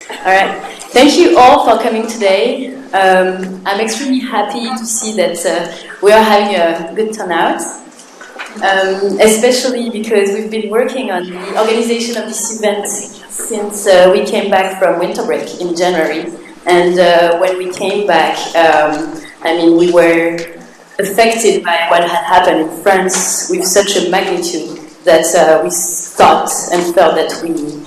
All right. Thank you all for coming today. I'm extremely happy to see that we are having a good turnout, especially because we've been working on the organization of this event since we came back from winter break in January. And when we came back, we were affected by what had happened in France with such a magnitude that we thought and felt that we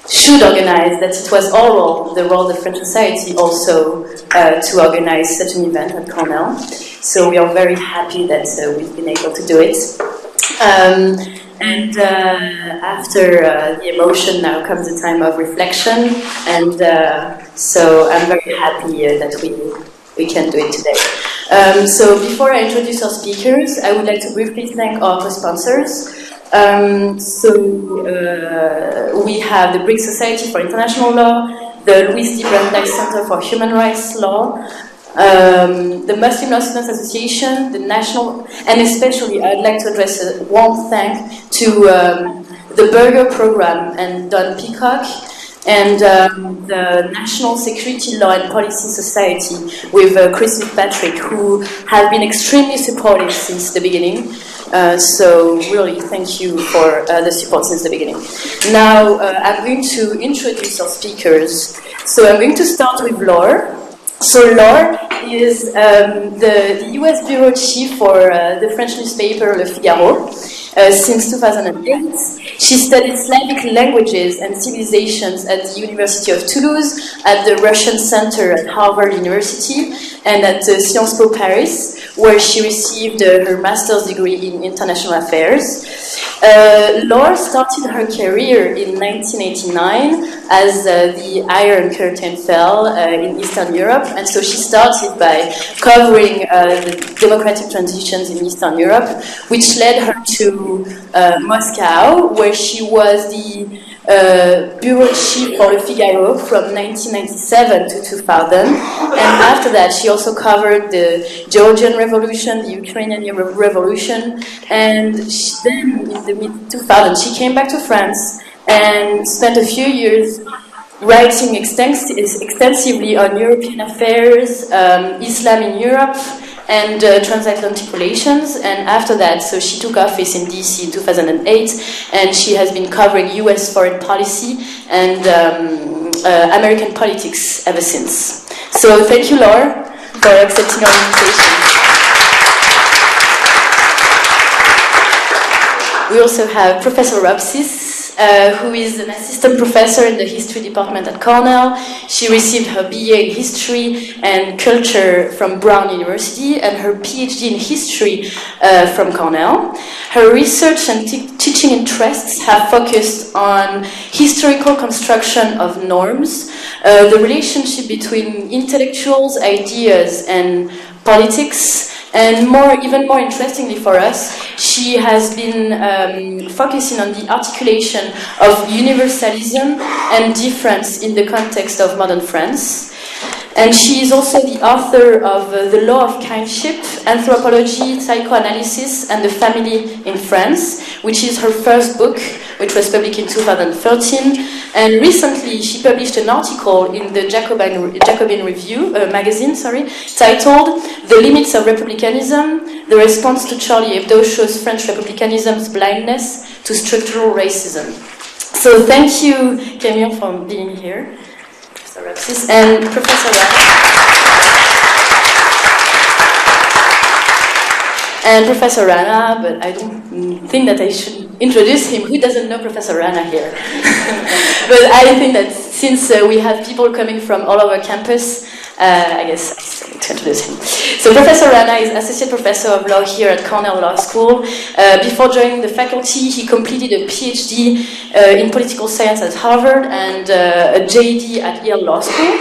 should organize, that it was our role, the role of French society also to organize such an event at Cornell. So we are very happy that we've been able to do it. After the emotion, now comes a time of reflection, and so I'm very happy that we can do it today. So before I introduce our speakers, I would like to briefly thank our co-sponsors. We have the Duc-Bragues Society for International Law, the Duc-Bragues Center for Human Rights Law, the Muslim Law Students Association, the National, and especially I'd like to address a warm thank to the Burger Program and Don Peacock, and the National Security Law and Policy Society with Chris Fitzpatrick, who have been extremely supportive since the beginning. So really, thank you for the support since the beginning. Now, I'm going to introduce our speakers. So I'm going to start with Laure. So Laure is the US Bureau Chief for the French newspaper Le Figaro since 2008. She studied Slavic languages and civilizations at the University of Toulouse, at the Russian Center at Harvard University, and at Sciences Po Paris, where she received her master's degree in international affairs. Laure started her career in 1989 as the Iron Curtain fell in Eastern Europe, and so she started by covering the democratic transitions in Eastern Europe, which led her to Moscow, where she was the bureau chief for Le Figaro from 1997 to 2000, and after that she also covered the Georgian Revolution, the Ukrainian Revolution, and then in the mid-2000s she came back to France and spent a few years writing extensively on European affairs, Islam in Europe, and transatlantic relations. And after that, so she took office in DC in 2008, and she has been covering US foreign policy and American politics ever since. So thank you, Laure, for accepting our invitation. We also have Professor Robcis, who is an assistant professor in the history department at Cornell. She received her BA in history and culture from Brown University and her PhD in history from Cornell. Her research and teaching interests have focused on historical construction of norms, the relationship between intellectuals, ideas, and politics. And even more interestingly for us, she has been focusing on the articulation of universalism and difference in the context of modern France. And she is also the author of The Law of Kinship, Anthropology, Psychoanalysis, and the Family in France, which is her first book, which was published in 2013. And recently, she published an article in the Jacobin Review magazine, titled "The Limits of Republicanism: The Response to Charlie Hebdo Shows French Republicanism's Blindness to Structural Racism." So thank you, Camille, for being here. Robcis, and Professor Rana. And Professor Rana, but I don't think that I should introduce him. Who doesn't know Professor Rana here? But I think that since we have people coming from all over campus, I guess I still need to introduce him. So Professor Rana is Associate Professor of Law here at Cornell Law School. Before joining the faculty, he completed a PhD in political science at Harvard and a JD at Yale Law School.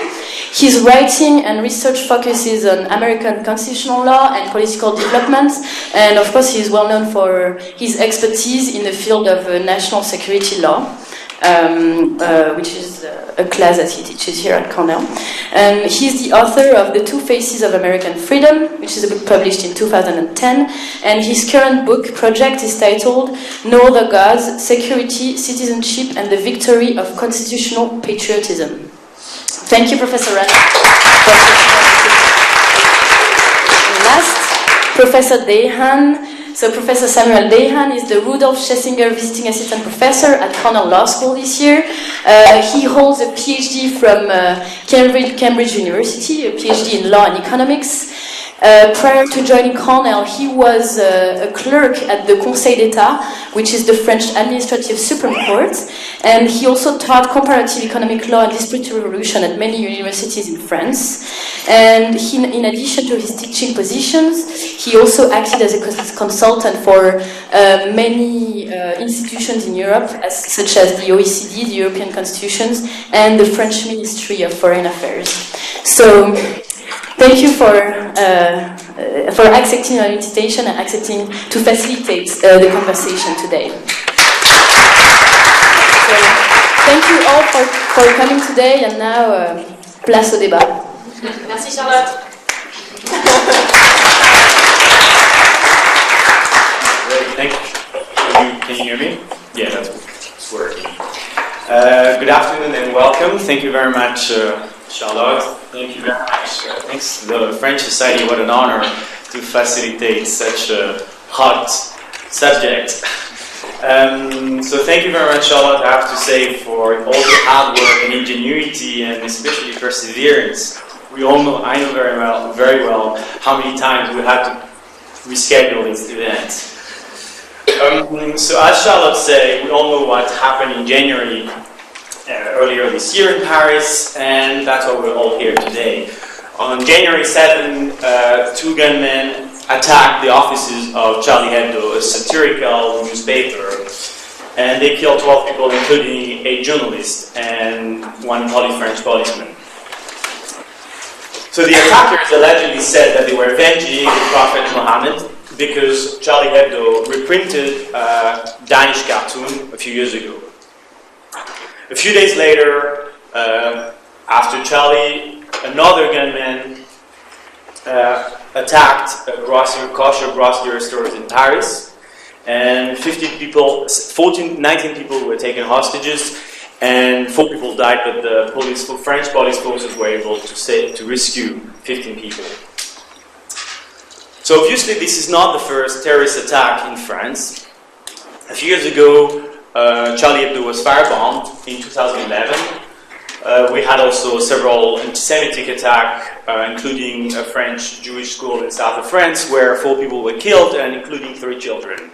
His writing and research focuses on American constitutional law and political development, and of course he is well known for his expertise in the field of national security law. Which is a class that he teaches here at Cornell. And he's the author of The Two Faces of American Freedom, which is a book published in 2010. And his current book project is titled No Other Gods, Security, Citizenship, and the Victory of Constitutional Patriotism. Thank you, Professor Rana. Last, Professor Dahan. So Professor Samuel Dahan is the Rudolf Schlesinger Visiting Assistant Professor at Cornell Law School this year. He holds a PhD from Cambridge University, a PhD in Law and Economics. Prior to joining Cornell, he was a clerk at the Conseil d'État, which is the French Administrative Supreme Court, and he also taught comparative economic law and dispute resolution at many universities in France. And he, in addition to his teaching positions, he also acted as a consultant for many institutions in Europe, such as the OECD, the European Constitutions, and the French Ministry of Foreign Affairs. So, thank you for accepting our invitation and accepting to facilitate the conversation today. So, thank you all for coming today, and now, place au débat. Merci Charlotte. Great, thank you. Can you hear me? Yeah, that's working. Good afternoon and welcome. Thank you very much, Charlotte. Thank you very much. Thanks to the French Society. What an honor to facilitate such a hot subject. So thank you very much, Charlotte, I have to say, for all the hard work and ingenuity and especially perseverance. I know very well how many times we had to reschedule this event. So as Charlotte said, we all know what happened in January earlier this year in Paris, and that's why we're all here today. On January 7, two gunmen attacked the offices of Charlie Hebdo, a satirical newspaper, and they killed 12 people, including a journalist and one French policeman. So the attackers allegedly said that they were avenging the Prophet Muhammad because Charlie Hebdo reprinted a Danish cartoon a few years ago. A few days later, after Charlie, another gunman attacked a kosher grocery stores in Paris, and 19 people were taken hostages, and 4 people died, but the French police forces were able to rescue 15 people. So obviously this is not the first terrorist attack in France. A few years ago, Charlie Hebdo was firebombed in 2011. We had also several anti-Semitic attacks, including a French Jewish school in south of France, where 4 people were killed, and including 3 children.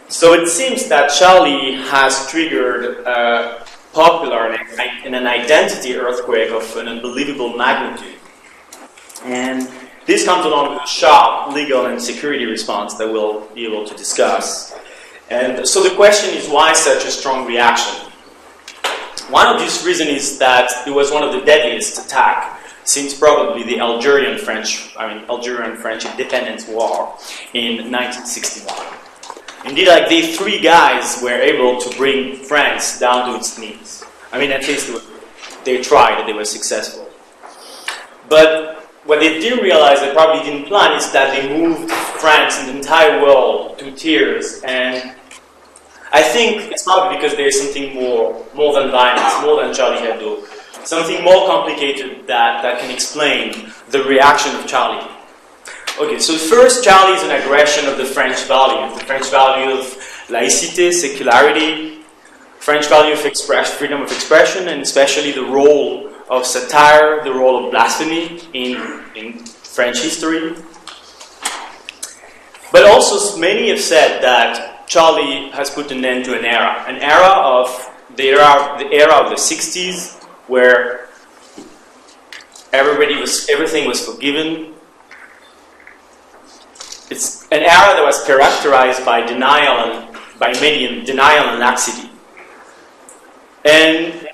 So it seems that Charlie has triggered a popular and an identity earthquake of an unbelievable magnitude. And this comes along with a sharp legal and security response that we'll be able to discuss. And so the question is, why such a strong reaction? One of these reasons is that it was one of the deadliest attacks since probably the Algerian-French independence war in 1961. Indeed, like these 3 guys were able to bring France down to its knees. I mean, at least they tried and they were successful. But what they didn't realize, they probably didn't plan, is that they moved France and the entire world to tears. And I think it's probably because there is something more than violence, more than Charlie Hebdo, something more complicated that can explain the reaction of Charlie. Okay, so first, Charlie is an aggression of the French value of laïcité, secularity, French value of freedom of expression, and especially the role of satire, the role of blasphemy in French history. But also, many have said that Charlie has put an end to an era of the era of the 60s, where everything was forgiven. It's an era that was characterized by denial and laxity. And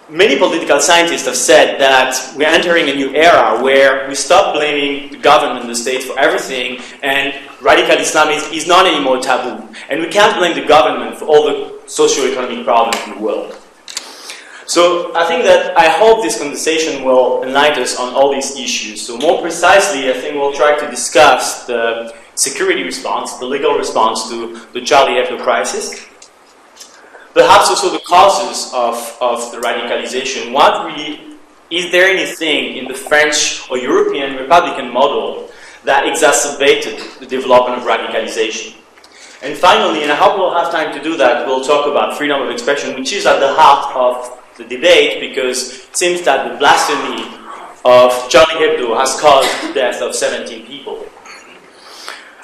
many political scientists have said that we're entering a new era where we stop blaming the government and the state for everything, and radical Islam is not anymore taboo. And we can't blame the government for all the socio-economic problems in the world. So I hope this conversation will enlighten us on all these issues. So more precisely, I think we'll try to discuss the security response, the legal response to the Charlie Hebdo crisis. perhaps also the causes of the radicalization. Is there anything in the French or European Republican model that exacerbated the development of radicalization? And finally, and I hope we'll have time to do that, we'll talk about freedom of expression, which is at the heart of the debate, because it seems that the blasphemy of Charlie Hebdo has caused the death of 17 people.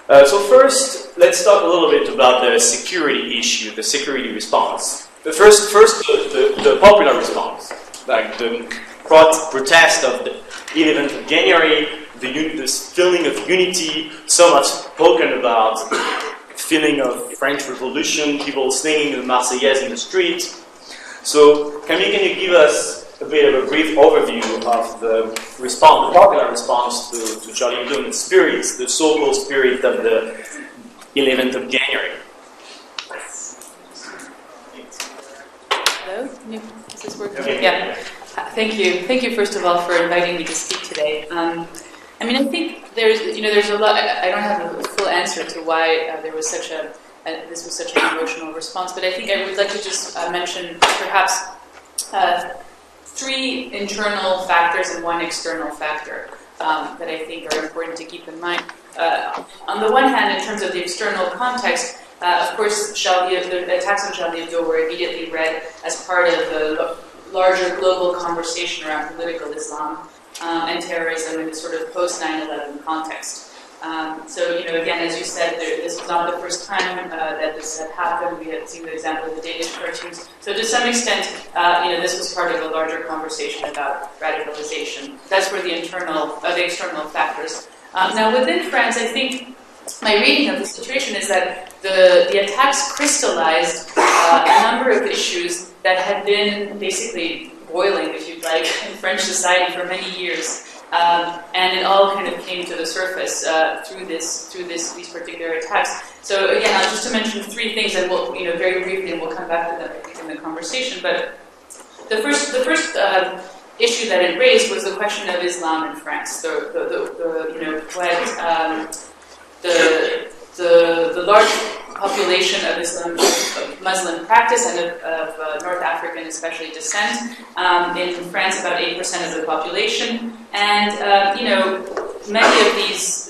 So first, let's talk a little bit about the security issue, the security response. First, the popular response, like the protest of the 11th of January, this feeling of unity, so much spoken about, feeling of French Revolution, people singing the Marseillaise in the street. So, Camille, can you give us a bit of a brief overview of the response, the popular response to Charlie Hebdo, the spirit, the so-called spirit of the 11th of January? Hello? Is this working? Okay. Yeah. Thank you. Thank you, first of all, for inviting me to speak today. I mean, I think there's a lot. I don't have a full answer to why there was this was such an emotional response, but I think I would like to just mention perhaps 3 internal factors and 1 external factor that I think are important to keep in mind. On the one hand, in terms of the external context, of course, the attacks on Charlie Hebdo were immediately read as part of the larger global conversation around political Islam and terrorism in the sort of post-9/11 context. So, again, as you said, this was not the first time that this had happened. We had seen the example of the Danish cartoons. So, to some extent, this was part of a larger conversation about radicalization. That's where the external factors. Now, within France, I think my reading of the situation is that the attacks crystallized a number of issues that had been basically boiling, if you'd like, in French society for many years. And it all kind of came to the surface through these particular attacks. So again, just to mention 3 things, and we'll, very briefly, and we'll come back to them, I think, in the conversation. But the first issue that it raised was the question of Islam in France. The large population of Islam, of Muslim practice, and of North African, especially descent. In France, about 8% of the population, and many of these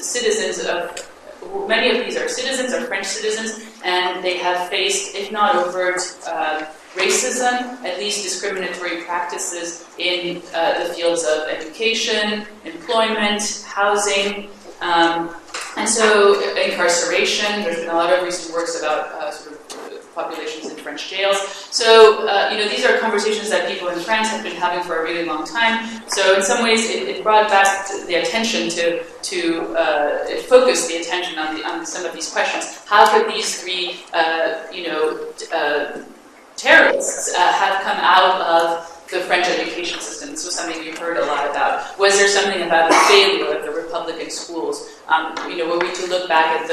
are citizens, are French citizens, and they have faced, if not overt racism, at least discriminatory practices in the fields of education, employment, housing. And so, incarceration, there's been a lot of recent works about sort of populations in French jails. So, these are conversations that people in France have been having for a really long time. So, in some ways, it brought back the attention it focused the attention on some of these questions. How could these 3, terrorists have come out of the French education system? This was something you heard a lot about. Was there something about the failure of the Republican schools? Were we to look back at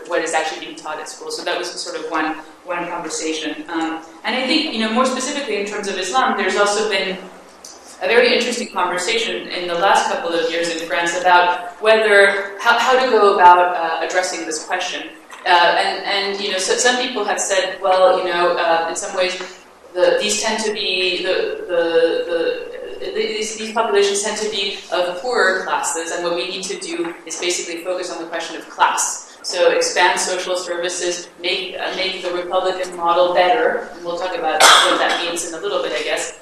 what is actually being taught at school? So that was sort of one conversation. And I think, more specifically in terms of Islam, there's also been a very interesting conversation in the last couple of years in France about how to go about addressing this question. So some people have said, well, in some ways, these tend to be these populations tend to be of poorer classes, and what we need to do is basically focus on the question of class. So expand social services, make the Republican model better, and we'll talk about what that means in a little bit, I guess.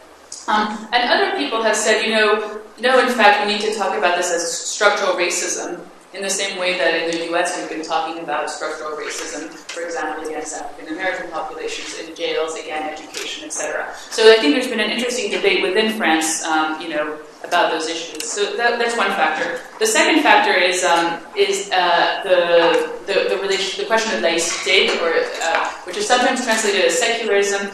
And other people have said, no, in fact, we need to talk about this as structural racism, in the same way that in the US we've been talking about structural racism, for example, against African American populations in jails, again, education, etc. So I think there's been an interesting debate within France, about those issues. So that's one factor. The second factor is the question of laïcité, which is sometimes translated as secularism.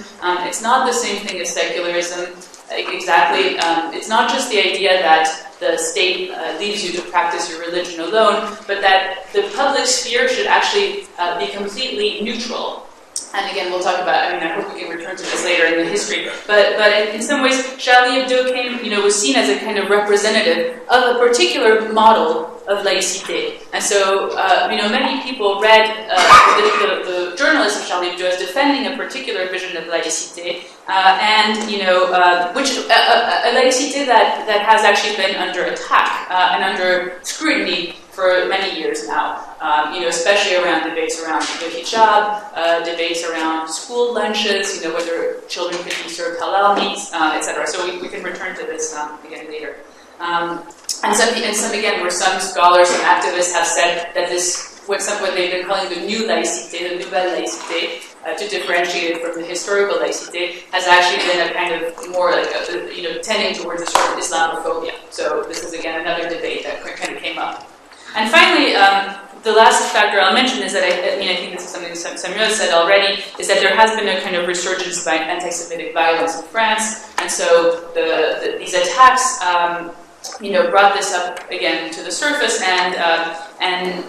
It's not the same thing as secularism. Exactly. It's not just the idea that the state leaves you to practice your religion alone, but that the public sphere should actually be completely neutral. And again, we'll talk about, I hope we can return to this later in the history, but in some ways, Charlie Hebdo came, was seen as a kind of representative of a particular model of laïcité. And so, many people read the journalists of Charlie Hebdo as defending a particular vision of laïcité, which a laïcité that has actually been under attack and under scrutiny for many years now, especially around debates around the hijab, debates around school lunches, whether children could be served halal meats, etc. So we can return to this again later. And some again, where some scholars and activists have said that this, what they've been calling the new laïcité, the nouvelle laïcité, to differentiate it from the historical laïcité, has actually been a kind of more like tending towards a sort of Islamophobia. So this is again another debate that kind of came up. And finally, the last factor I'll mention is that I think this is something Samuel said already, is that there has been a kind of resurgence by anti-Semitic violence in France, and so these attacks, brought this up again to the surface, and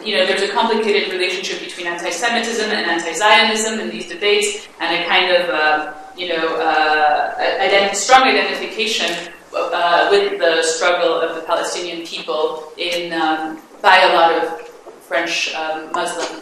there's a complicated relationship between anti-Semitism and anti-Zionism in these debates, and a kind of strong identification with the struggle of the Palestinian people by a lot of French Muslim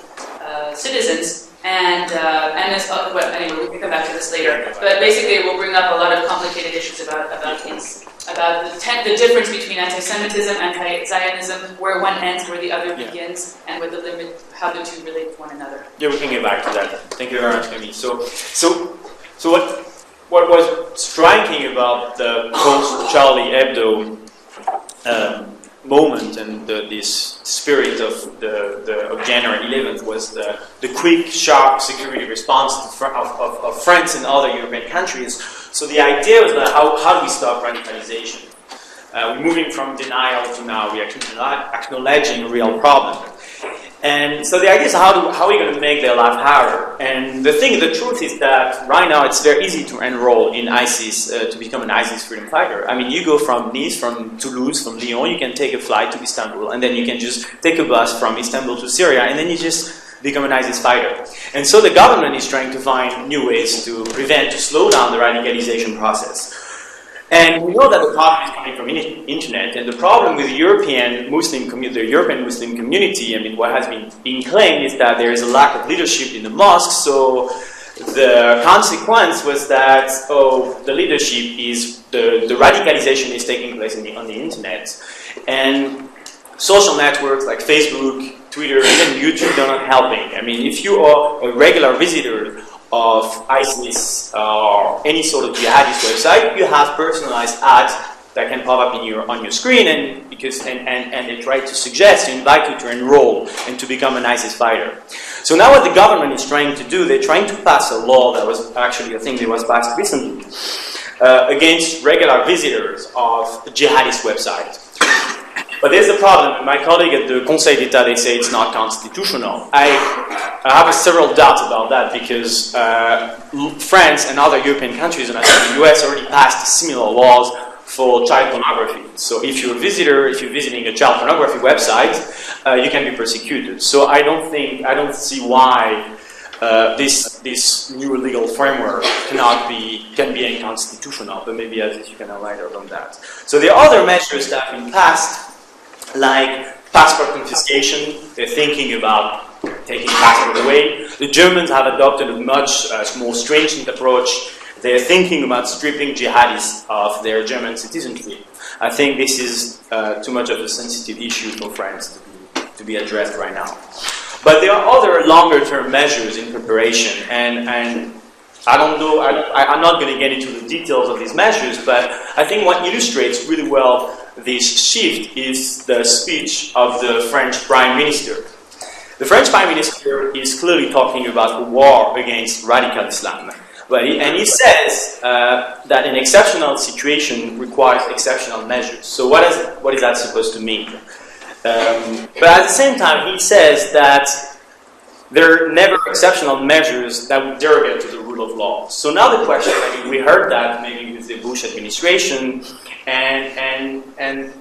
citizens, anyway, we can come back to this later. But basically, it will bring up a lot of complicated issues about the difference between anti-Semitism, anti-Zionism, where one ends, where the other begins, and with the limit, how the two relate to one another. Yeah, we can get back to that. Thank you very much, Camille. So what was striking about the post-Charlie Hebdo moment and this spirit of January 11th was the quick, sharp security response of France and other European countries. So the idea was that how do we stop radicalization? We're moving from denial to now we're actually acknowledging a real problem. And so the idea is how are we going to make their life harder? And the truth is that right now it's very easy to enroll in ISIS, to become an ISIS freedom fighter. I mean, you go from Nice, from Toulouse, from Lyon, you can take a flight to Istanbul, and then you can just take a bus from Istanbul to Syria, and then you just become an ISIS fighter. And so the government is trying to find new ways to slow down the radicalization process. And we know that the problem is coming from internet, and the problem with the European Muslim community, I mean, what has been claimed is that there is a lack of leadership in the mosques. So the consequence was that the leadership is the radicalization is taking place on the internet, and social networks like Facebook, Twitter, even YouTube are not helping. I mean, if you are a regular visitor of ISIS or any sort of jihadist website, you have personalized ads that can pop up on your screen, and they try to suggest, invite you to enroll and to become an ISIS fighter. So now what the government is trying to do, they're trying to pass a law that was actually a thing that was passed recently against regular visitors of jihadist websites. But there's a problem. My colleague at the Conseil d'État, they say it's not constitutional. I have several doubts about that because France and other European countries, and I think the US, already passed similar laws for child pornography. So if you're visiting a child pornography website, you can be persecuted. So I don't see why this new legal framework can be unconstitutional. But maybe Aziz, you can elaborate on that. So there are other measures that have been passed, like passport confiscation. They're thinking about taking passport away. The Germans have adopted a much more stringent approach. They're thinking about stripping jihadists of their German citizenship. I think this is too much of a sensitive issue for France to be addressed right now. But there are other longer-term measures in preparation, and I don't know. I'm not going to get into the details of these measures, but I think what illustrates really well this shift is the speech of the French Prime Minister. The French Prime Minister is clearly talking about a war against radical Islam. And he says that an exceptional situation requires exceptional measures. So what is that supposed to mean? But at the same time, he says that there are never exceptional measures that would derogate to the rule of law. So now the question, I mean, we heard that maybe with the Bush administration, and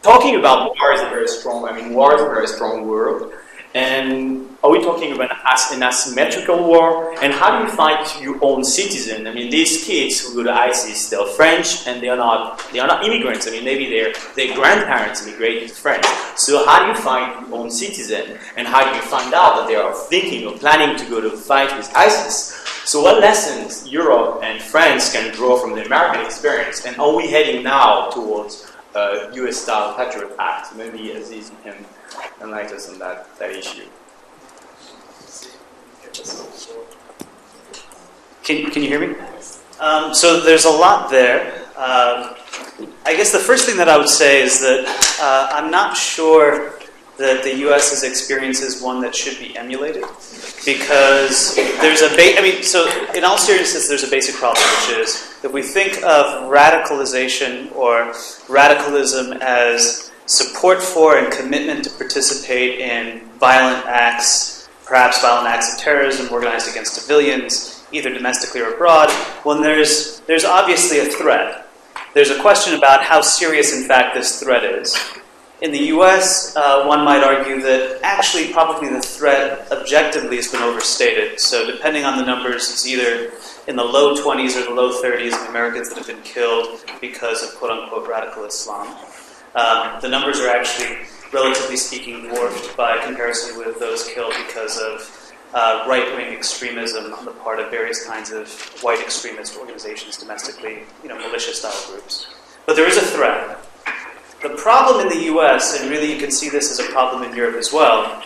talking about war is a very strong, war is a very strong word, And are we talking about an asymmetrical war? And how do you fight your own citizen? I mean, these kids who go to ISIS, they're French, and they are not immigrants. I mean, maybe their grandparents immigrated to France. So how do you find your own citizen? And how do you find out that they are thinking or planning to go to fight with ISIS? So what lessons Europe and France can draw from the American experience? And are we heading now towards a US-style Patriot Act? Maybe Aziz, you can enlighten us on that issue. Can you hear me? So there's a lot there. I guess the first thing that I would say is that I'm not sure that the U.S.'s experience is one that should be emulated, because there's so in all seriousness, there's a basic problem, which is if we think of radicalization or radicalism as support for and commitment to participate in violent acts, perhaps violent acts of terrorism organized against civilians, either domestically or abroad, when there's obviously a threat. There's a question about how serious, in fact, this threat is. In the U.S., one might argue that actually probably the threat objectively has been overstated. So depending on the numbers, it's either in the low 20s or the low 30s of Americans that have been killed because of quote-unquote radical Islam. The numbers are actually, relatively speaking, dwarfed by comparison with those killed because of right-wing extremism on the part of various kinds of white extremist organizations, domestically, militia-style groups. But there is a threat. The problem in the U.S., and really you can see this as a problem in Europe as well,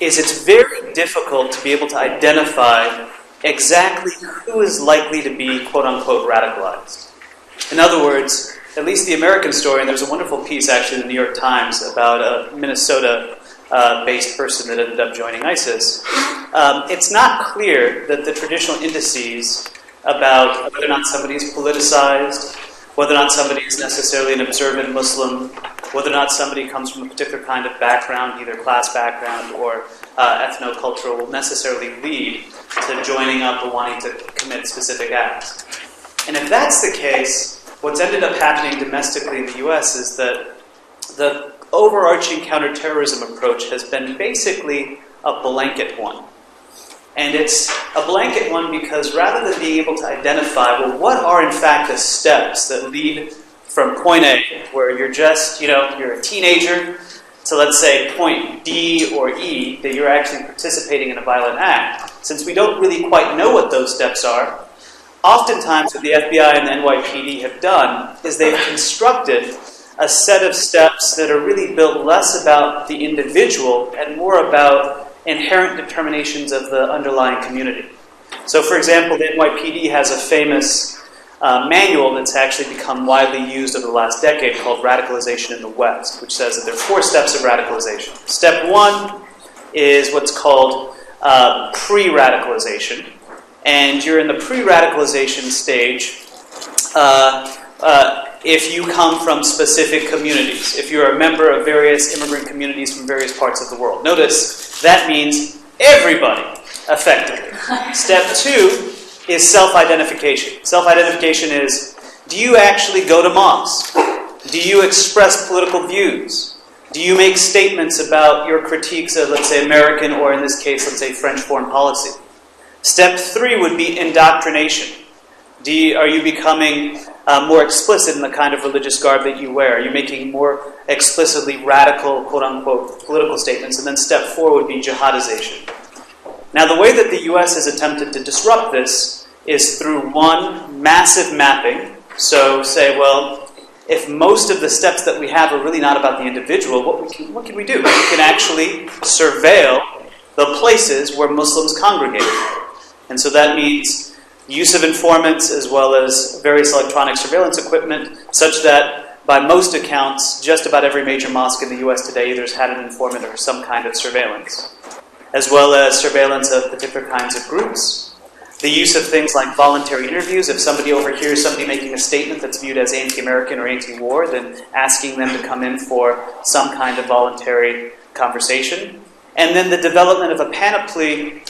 is it's very difficult to be able to identify exactly who is likely to be quote-unquote radicalized. In other words, at least the American story, and there's a wonderful piece actually in the New York Times about a Minnesota-based person that ended up joining ISIS. It's not clear that the traditional indices about whether or not somebody is politicized, whether or not somebody is necessarily an observant Muslim, whether or not somebody comes from a particular kind of background, either class background or ethno-cultural, will necessarily lead to joining up or wanting to commit specific acts. And if that's the case, what's ended up happening domestically in the U.S. is that the overarching counterterrorism approach has been basically a blanket one. And it's a blanket one because rather than being able to identify, well, what are in fact the steps that lead from point A, where you're just, you're a teenager, to let's say point D or E, that you're actually participating in a violent act. Since we don't really quite know what those steps are, oftentimes what the FBI and the NYPD have done is they've constructed a set of steps that are really built less about the individual and more about inherent determinations of the underlying community. So, for example, the NYPD has a famous manual that's actually become widely used over the last decade called Radicalization in the West, which says that there are 4 steps of radicalization. Step 1 is what's called pre-radicalization. And you're in the pre-radicalization stage if you come from specific communities, if you're a member of various immigrant communities from various parts of the world. Notice, that means everybody, effectively. Step 2 is self-identification. Self-identification is, do you actually go to mosque? Do you express political views? Do you make statements about your critiques of, let's say, American, or in this case, let's say, French foreign policy? Step 3 would be indoctrination. Are you becoming more explicit in the kind of religious garb that you wear? Are you making more explicitly radical, quote-unquote, political statements? And then step 4 would be jihadization. Now, the way that the U.S. has attempted to disrupt this is through one, massive mapping. So say, well, if most of the steps that we have are really not about the individual, what can we do? We can actually surveil the places where Muslims congregate. And so that means use of informants as well as various electronic surveillance equipment, such that by most accounts, just about every major mosque in the U.S. today either has had an informant or some kind of surveillance, as well as surveillance of particular kinds of groups. The use of things like voluntary interviews. If somebody overhears somebody making a statement that's viewed as anti-American or anti-war, then asking them to come in for some kind of voluntary conversation. And then the development of a panoply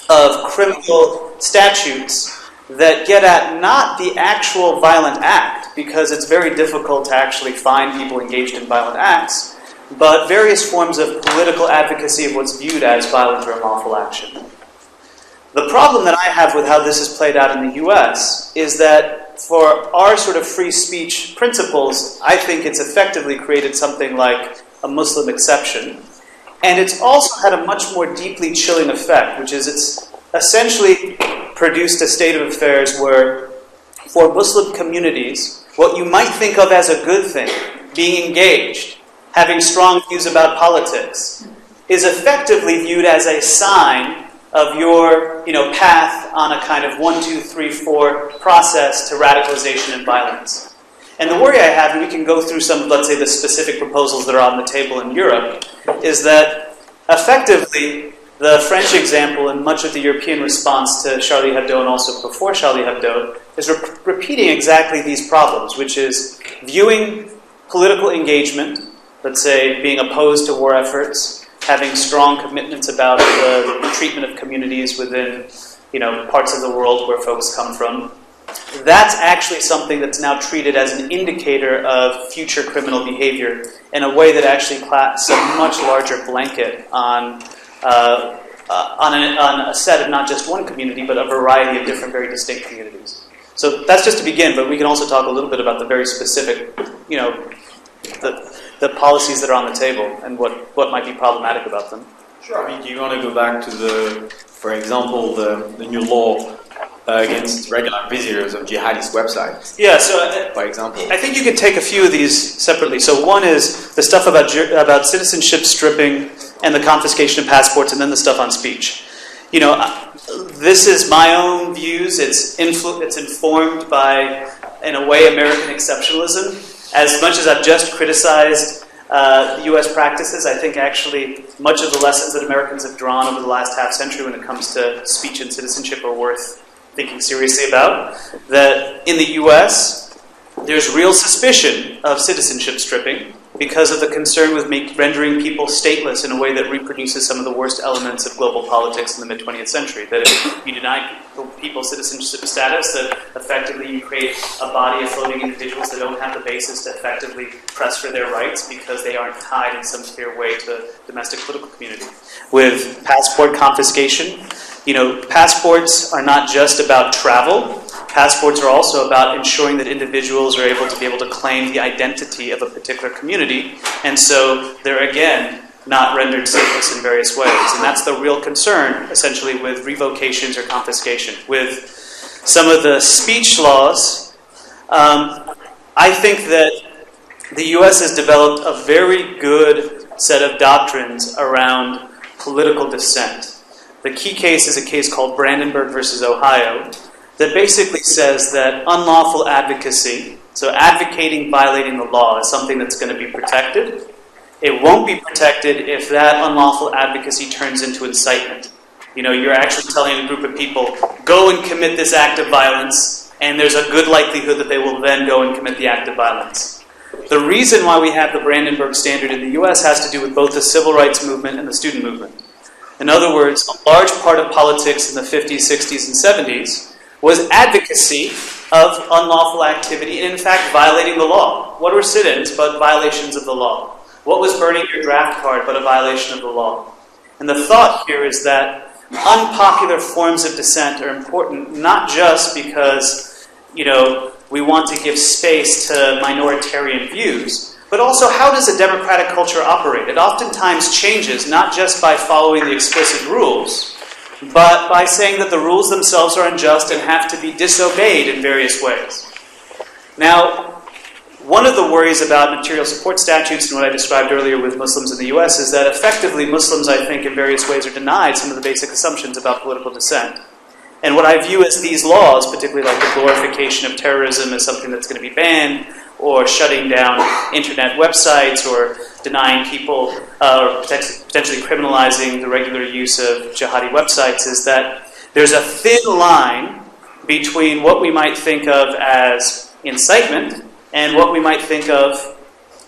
of criminal statutes that get at not the actual violent act, because it's very difficult to actually find people engaged in violent acts, but various forms of political advocacy of what's viewed as violent or unlawful action. The problem that I have with how this is played out in the US is that for our sort of free speech principles, I think it's effectively created something like a Muslim exception. And it's also had a much more deeply chilling effect, which is it's essentially produced a state of affairs where for Muslim communities, what you might think of as a good thing, being engaged, having strong views about politics, is effectively viewed as a sign of your, path on a kind of 1, 2, 3, 4 process to radicalization and violence. And the worry I have, and we can go through some, let's say, the specific proposals that are on the table in Europe, is that effectively the French example and much of the European response to Charlie Hebdo and also before Charlie Hebdo is repeating exactly these problems, which is viewing political engagement, let's say being opposed to war efforts, having strong commitments about the treatment of communities within, parts of the world where folks come from. That's actually something that's now treated as an indicator of future criminal behavior in a way that actually casts a much larger blanket on a set of not just one community, but a variety of different, very distinct communities. So that's just to begin, but we can also talk a little bit about the very specific, the policies that are on the table and what might be problematic about them. Sure. I mean, do you want to go back to for example, the new law against regular visitors of jihadist websites? Yeah, so by example, I think you could take a few of these separately. So one is the stuff about citizenship stripping and the confiscation of passports, and then the stuff on speech. This is my own views. It's informed by, in a way, American exceptionalism. As much as I've just criticized U.S. practices, I think actually much of the lessons that Americans have drawn over the last half century when it comes to speech and citizenship are worth thinking seriously about. That in the U.S., there's real suspicion of citizenship stripping because of the concern with rendering people stateless in a way that reproduces some of the worst elements of global politics in the mid-20th century. That if you deny people citizenship status, that effectively you create a body of floating individuals that don't have the basis to effectively press for their rights because they aren't tied in some clear way to the domestic political community. With passport confiscation, passports are not just about travel. Passports are also about ensuring that individuals are able to claim the identity of a particular community, and so they're again not rendered stateless in various ways. And that's the real concern, essentially, with revocations or confiscation. With some of the speech laws, I think that the U.S. has developed a very good set of doctrines around political dissent. The key case is a case called Brandenburg versus Ohio, that basically says that unlawful advocacy, so advocating violating the law, is something that's going to be protected. It won't be protected if that unlawful advocacy turns into incitement. You're actually telling a group of people, go and commit this act of violence, and there's a good likelihood that they will then go and commit the act of violence. The reason why we have the Brandenburg Standard in the U.S. has to do with both the civil rights movement and the student movement. In other words, a large part of politics in the 50s, 60s, and 70s was advocacy of unlawful activity and, in fact, violating the law. What were sit-ins but violations of the law? What was burning your draft card but a violation of the law? And the thought here is that unpopular forms of dissent are important, not just because, we want to give space to minoritarian views, but also how does a democratic culture operate? It oftentimes changes, not just by following the explicit rules, but by saying that the rules themselves are unjust and have to be disobeyed in various ways. Now, one of the worries about material support statutes and what I described earlier with Muslims in the U.S. is that effectively Muslims, I think, in various ways are denied some of the basic assumptions about political dissent. And what I view as these laws, particularly like the glorification of terrorism as something that's going to be banned, or shutting down internet websites, or denying people, or potentially criminalizing the regular use of jihadi websites, is that there's a thin line between what we might think of as incitement and what we might think of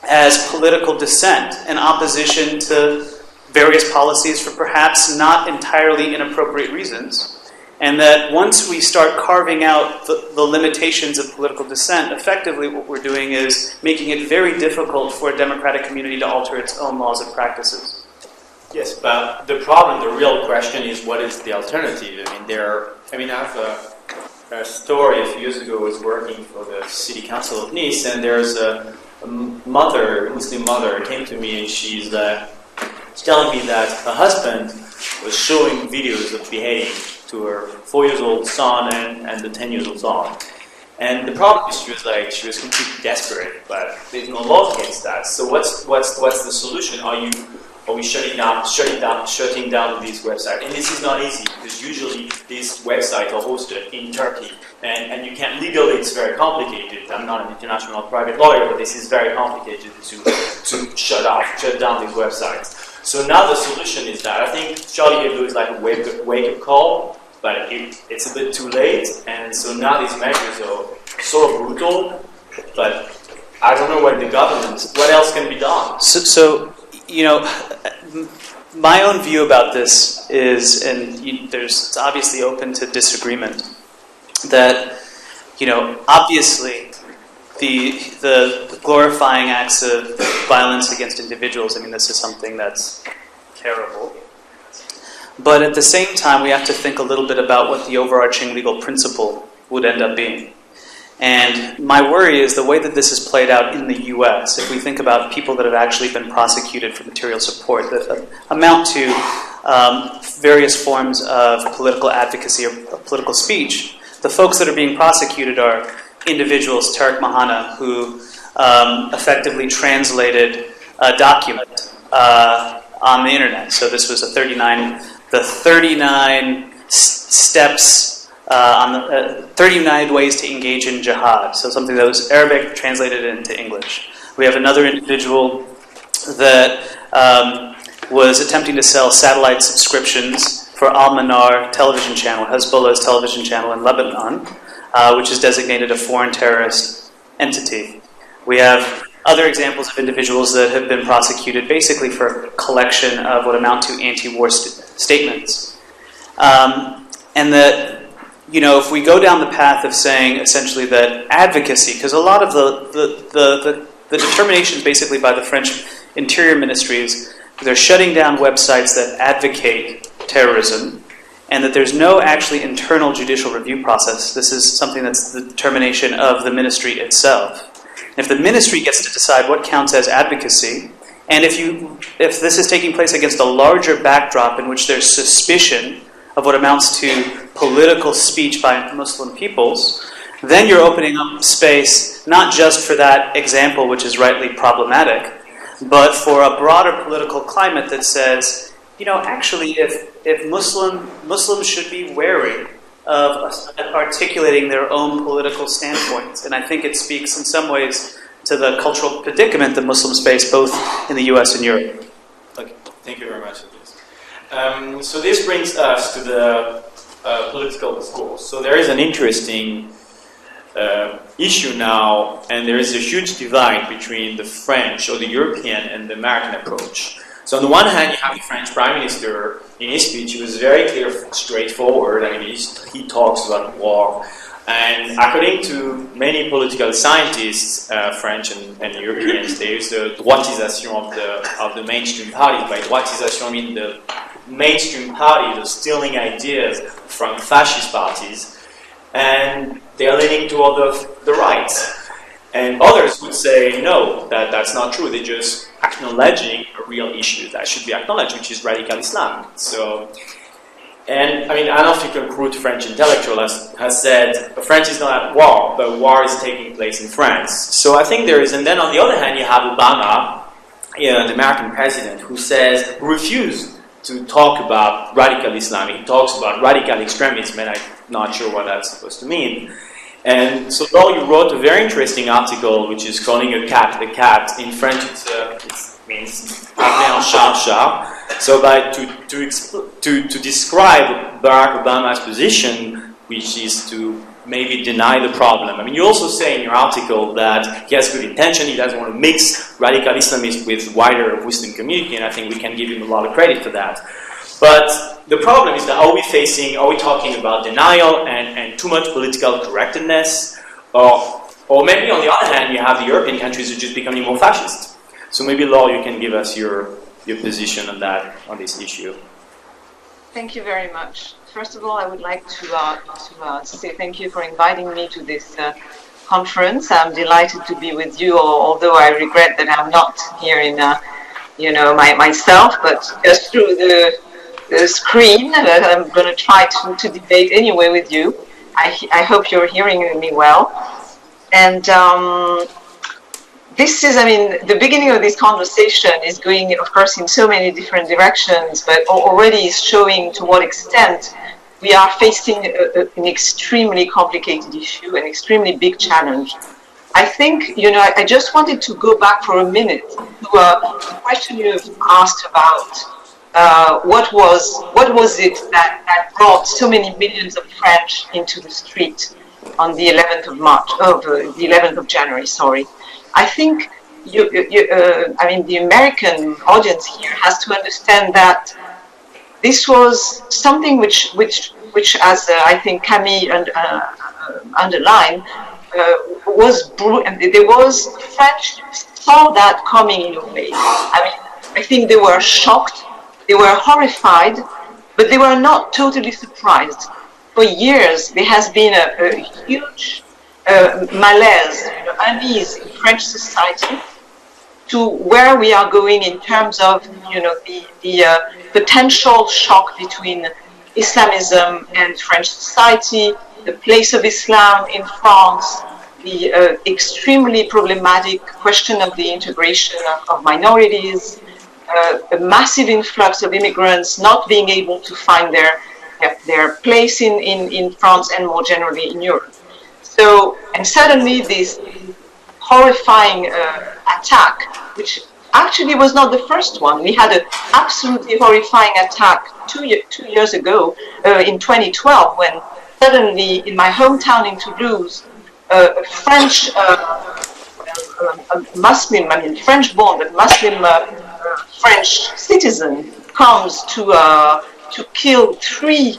as political dissent and opposition to various policies for perhaps not entirely inappropriate reasons. And that once we start carving out the limitations of political dissent, effectively what we're doing is making it very difficult for a democratic community to alter its own laws and practices. Yes, but the problem, the real question is, what is the alternative? I have a story. A few years ago, I was working for the city council of Nice, and there's a Muslim mother, came to me, and she's telling me that her husband was showing videos of beheading to her 4-year-old son and the 10-year-old son. And the problem is she was completely desperate, but there's no law against that. So what's the solution? Are we shutting down these websites? And this is not easy, because usually these websites are hosted in Turkey, and you can't legally, it's very complicated. I'm not an international private lawyer, but this is very complicated to shut down these websites. So now the solution is that I think Charlie Hebdo is like a wake-up call, but it's a bit too late, and so now these measures are sort of brutal, but I don't know what else can be done. So my own view about this is, and it's obviously open to disagreement, that, obviously the glorifying acts of violence against individuals, this is something that's terrible. But at the same time, we have to think a little bit about what the overarching legal principle would end up being. And my worry is the way that this has played out in the U.S., if we think about people that have actually been prosecuted for material support that amount to various forms of political advocacy or political speech, the folks that are being prosecuted are individuals, Tariq Mahana, who effectively translated a document on the internet. So this was the 39 steps on the 39 ways to engage in jihad. So something that was Arabic translated into English. We have another individual that was attempting to sell satellite subscriptions for Al-Manar television channel, Hezbollah's television channel in Lebanon, which is designated a foreign terrorist entity. We have other examples of individuals that have been prosecuted basically for collection of what amount to anti-war statements. And that, if we go down the path of saying essentially that advocacy, because a lot of the determinations basically by the French Interior Ministries, they're shutting down websites that advocate terrorism, and that there's no actually internal judicial review process. This is something that's the determination of the ministry itself. If the ministry gets to decide what counts as advocacy, and if this is taking place against a larger backdrop in which there's suspicion of what amounts to political speech by Muslim peoples, then you're opening up space not just for that example, which is rightly problematic, but for a broader political climate that says, actually, if Muslims should be wary of articulating their own political standpoints. And I think it speaks in some ways to the cultural predicament that Muslims face both in the US and Europe. Okay, thank you very much for this. So this brings us to the political discourse. So there is an interesting issue now, and there is a huge divide between the French or the European and the American approach. So on the one hand, you have the French Prime Minister. In his speech, he was very clear, straightforward. He talks about war. And according to many political scientists, French and Europeans, there is a droitisation of the mainstream parties. By droitisation, I mean the mainstream parties are stealing ideas from fascist parties, and they are leaning toward the right. And others would say, no, that's not true. They're just acknowledging a real issue that should be acknowledged, which is radical Islam. An African crude French intellectual has said, France is not at war, but war is taking place in France. So I think there is, and then on the other hand, you have Obama, the American president, who refused to talk about radical Islam. He talks about radical extremism, and I'm not sure what that's supposed to mean. And so Laure, you wrote a very interesting article, which is calling a cat the cat. In French, it means appeler un chat un chat. So to describe Barack Obama's position, which is to maybe deny the problem. You also say in your article that he has good intention. He doesn't want to mix radical Islamists with wider Muslim community, and I think we can give him a lot of credit for that. But the problem is that are we talking about denial and too much political correctness, or maybe on the other hand, you have the European countries who are just becoming more fascist. So maybe, Laure, you can give us your position on that, on this issue. Thank you very much. First of all, I would like to say thank you for inviting me to this conference. I'm delighted to be with you, although I regret that I'm not here in, myself, but just through the screen. I'm going to try to debate anyway with you. I hope you're hearing me well. And this is, the beginning of this conversation is going, of course, in so many different directions, but already is showing to what extent we are facing an extremely complicated issue, an extremely big challenge. I think, I just wanted to go back for a minute to the question you have asked about what was it that brought so many millions of French into the street on the 11th of January, sorry. I think the American audience here has to understand that this was something which as I think Camille underlined, was brutal, and there was French saw that coming in a way. I think they were shocked, they were horrified, but they were not totally surprised. For years, there has been a huge malaise, unease in French society to where we are going in terms of, the potential shock between Islamism and French society, the place of Islam in France, the extremely problematic question of the integration of minorities, a massive influx of immigrants not being able to find their place in France and more generally in Europe. So, and suddenly this horrifying attack, which actually was not the first one. We had an absolutely horrifying attack two years ago in 2012 when suddenly in my hometown in Toulouse, a French Muslim, French-born but Muslim French citizen comes to kill three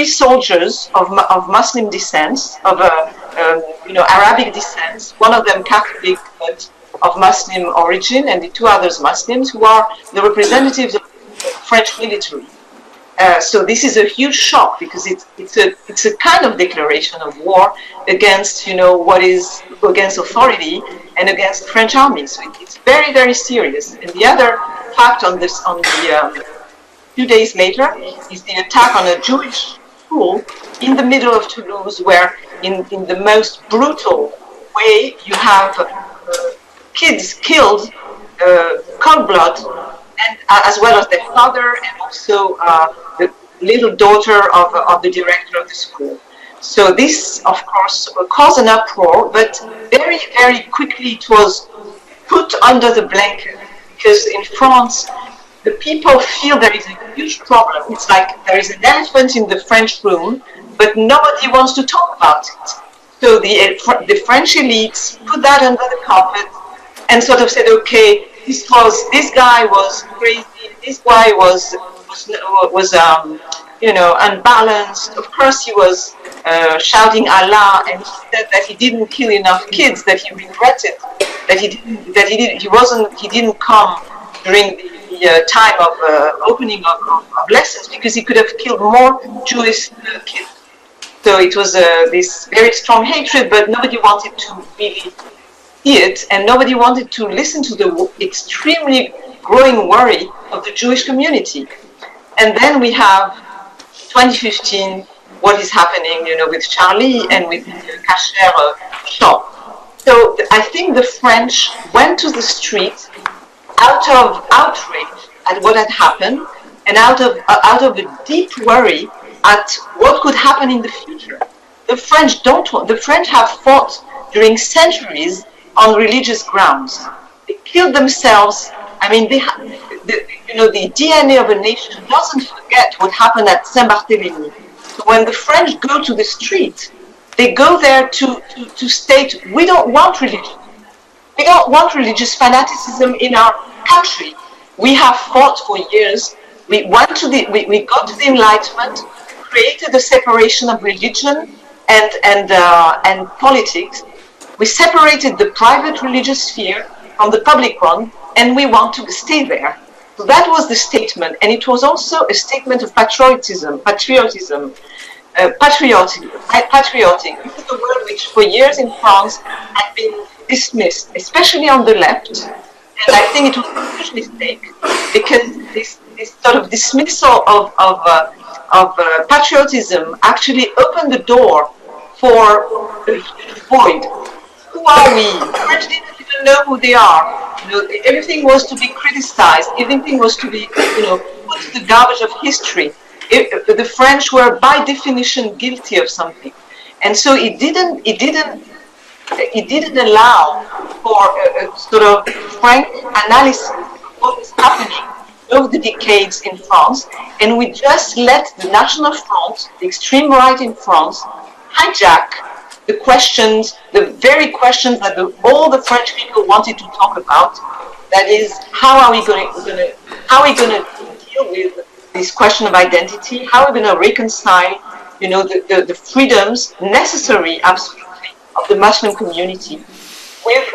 soldiers of Muslim descent, of Arabic descent. One of them Catholic, but of Muslim origin, and the two others Muslims, who are the representatives of the French military. So this is a huge shock because it's a kind of declaration of war against against authority and against French armies. So it's very, very serious. And the other fact on the 2 days later is the attack on a Jewish school in the middle of Toulouse, where in the most brutal way you have kids killed, cold blood, and as well as their father and also the little daughter of the director of the school. So this, of course, caused an uproar, but very, very quickly it was put under the blanket, because in France, the people feel there is a huge problem. It's like there is an elephant in the French room, but nobody wants to talk about it. So the French elites put that under the carpet and sort of said, okay, this guy was crazy, this guy was unbalanced. Of course, he was shouting Allah, and he said that he didn't kill enough kids, that he regretted that he didn't come during the time of opening of lessons, because he could have killed more Jewish kids. So it was this very strong hatred, but nobody wanted to really see it, and nobody wanted to listen to the extremely growing worry of the Jewish community. And then we have 2015, what is happening, with Charlie and with the Kasher shop. So I think the French went to the street out of outrage at what had happened, and out of a deep worry at what could happen in the future. The French have fought during centuries on religious grounds. They killed themselves. The DNA of a nation doesn't forget what happened at Saint-Barthélemy. So when the French go to the street, they go there to state, we don't want religion. We don't want religious fanaticism in our country. We have fought for years We got to the Enlightenment, created a separation of religion and politics. We separated the private religious sphere from the public one, and we want to stay there. So that was the statement, and it was also a statement of patriotic. This is a word which for years in France had been dismissed, especially on the left. And I think it was a huge mistake, because this sort of dismissal of patriotism actually opened the door for a huge void. Who are we? The French didn't even know who they are. Everything was to be criticized. Everything was to be, put to the garbage of history. The French were by definition guilty of something, and so it didn't allow for a sort of frank analysis of what was happening over the decades in France, and we just let the National Front, the extreme right in France, hijack the questions, the very questions that all the French people wanted to talk about. That is, how are we going to deal with this question of identity? How are we going to reconcile, the freedoms necessary, absolutely, of the Muslim community with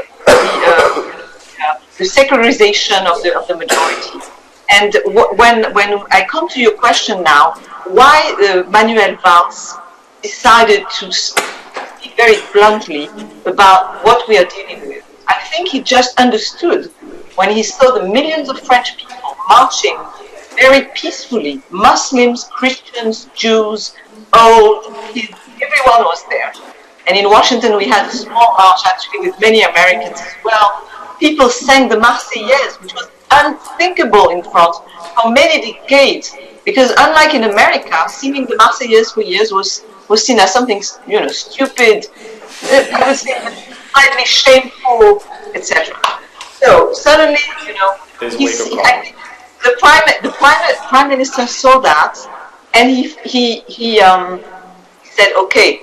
the secularization of the majority? And when I come to your question now, why Manuel Valls decided to speak very bluntly about what we are dealing with, I think he just understood when he saw the millions of French people marching very peacefully, Muslims, Christians, Jews, old, kids, everyone was there. And in Washington we had a small march actually with many Americans as well. People sang the Marseillaise, which was unthinkable in France for many decades, because unlike in America, singing the Marseillaise for years was seen as something, stupid, I would say highly shameful, etc. So suddenly, I think the prime minister saw that, and he said, okay,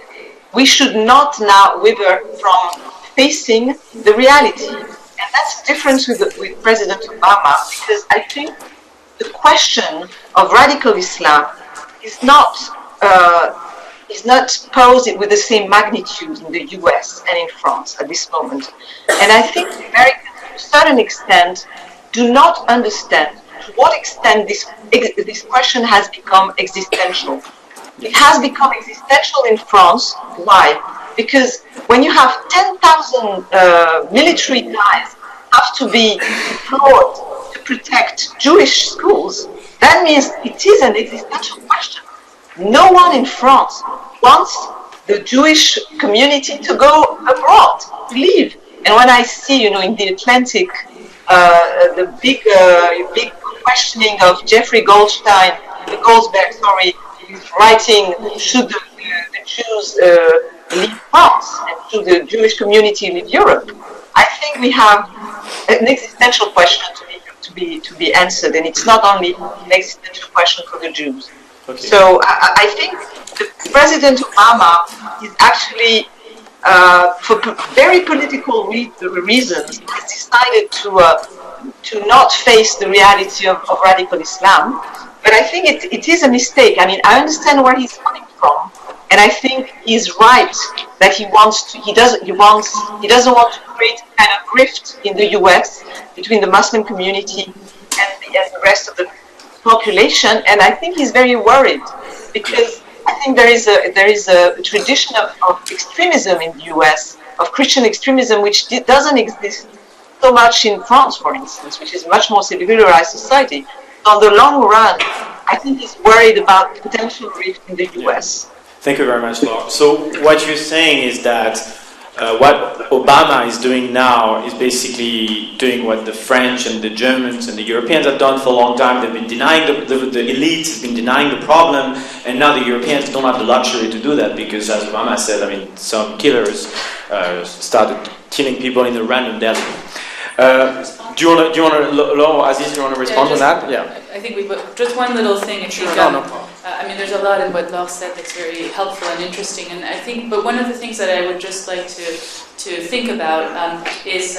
we should not now waver from facing the reality. And that's the difference with President Obama, because I think the question of radical Islam is not posed with the same magnitude in the US and in France at this moment. And I think the Americans, to a certain extent, do not understand to what extent this question has become existential. It has become existential in France. Why? Because when you have 10,000 military guys have to be deployed to protect Jewish schools, that means it is an existential question. No one in France wants the Jewish community to go abroad, to leave. And when I see, in the Atlantic, the big questioning of Jeffrey Goldsberg, writing, should the Jews leave France and should the Jewish community leave Europe? I think we have an existential question to be answered, and it's not only an existential question for the Jews. Okay. So I think President Obama is actually, for very political reasons, has decided to not face the reality of radical Islam. But I think it is a mistake. I mean, I understand where he's coming from, and I think he's right that he doesn't want to create a kind of rift in the US between the Muslim community and the rest of the population. And I think he's very worried, because I think there is a tradition of extremism in the US, of Christian extremism, which doesn't exist so much in France, for instance, which is a much more secularized society. On the long run, I think he's worried about potential rift in the US. Thank you very much, Laure. So what you're saying is that what Obama is doing now is basically doing what the French and the Germans and the Europeans have done for a long time. They've been denying the elite has been denying the problem, and now the Europeans don't have the luxury to do that, because, as Obama said, some killers started killing people in a random death. Do you want to, Laure, Aziz, do you want to respond to that? Yeah. I think just one little thing. No problem. There's a lot in what Laure said that's very helpful and interesting, and I think, but one of the things that I would just like to think about is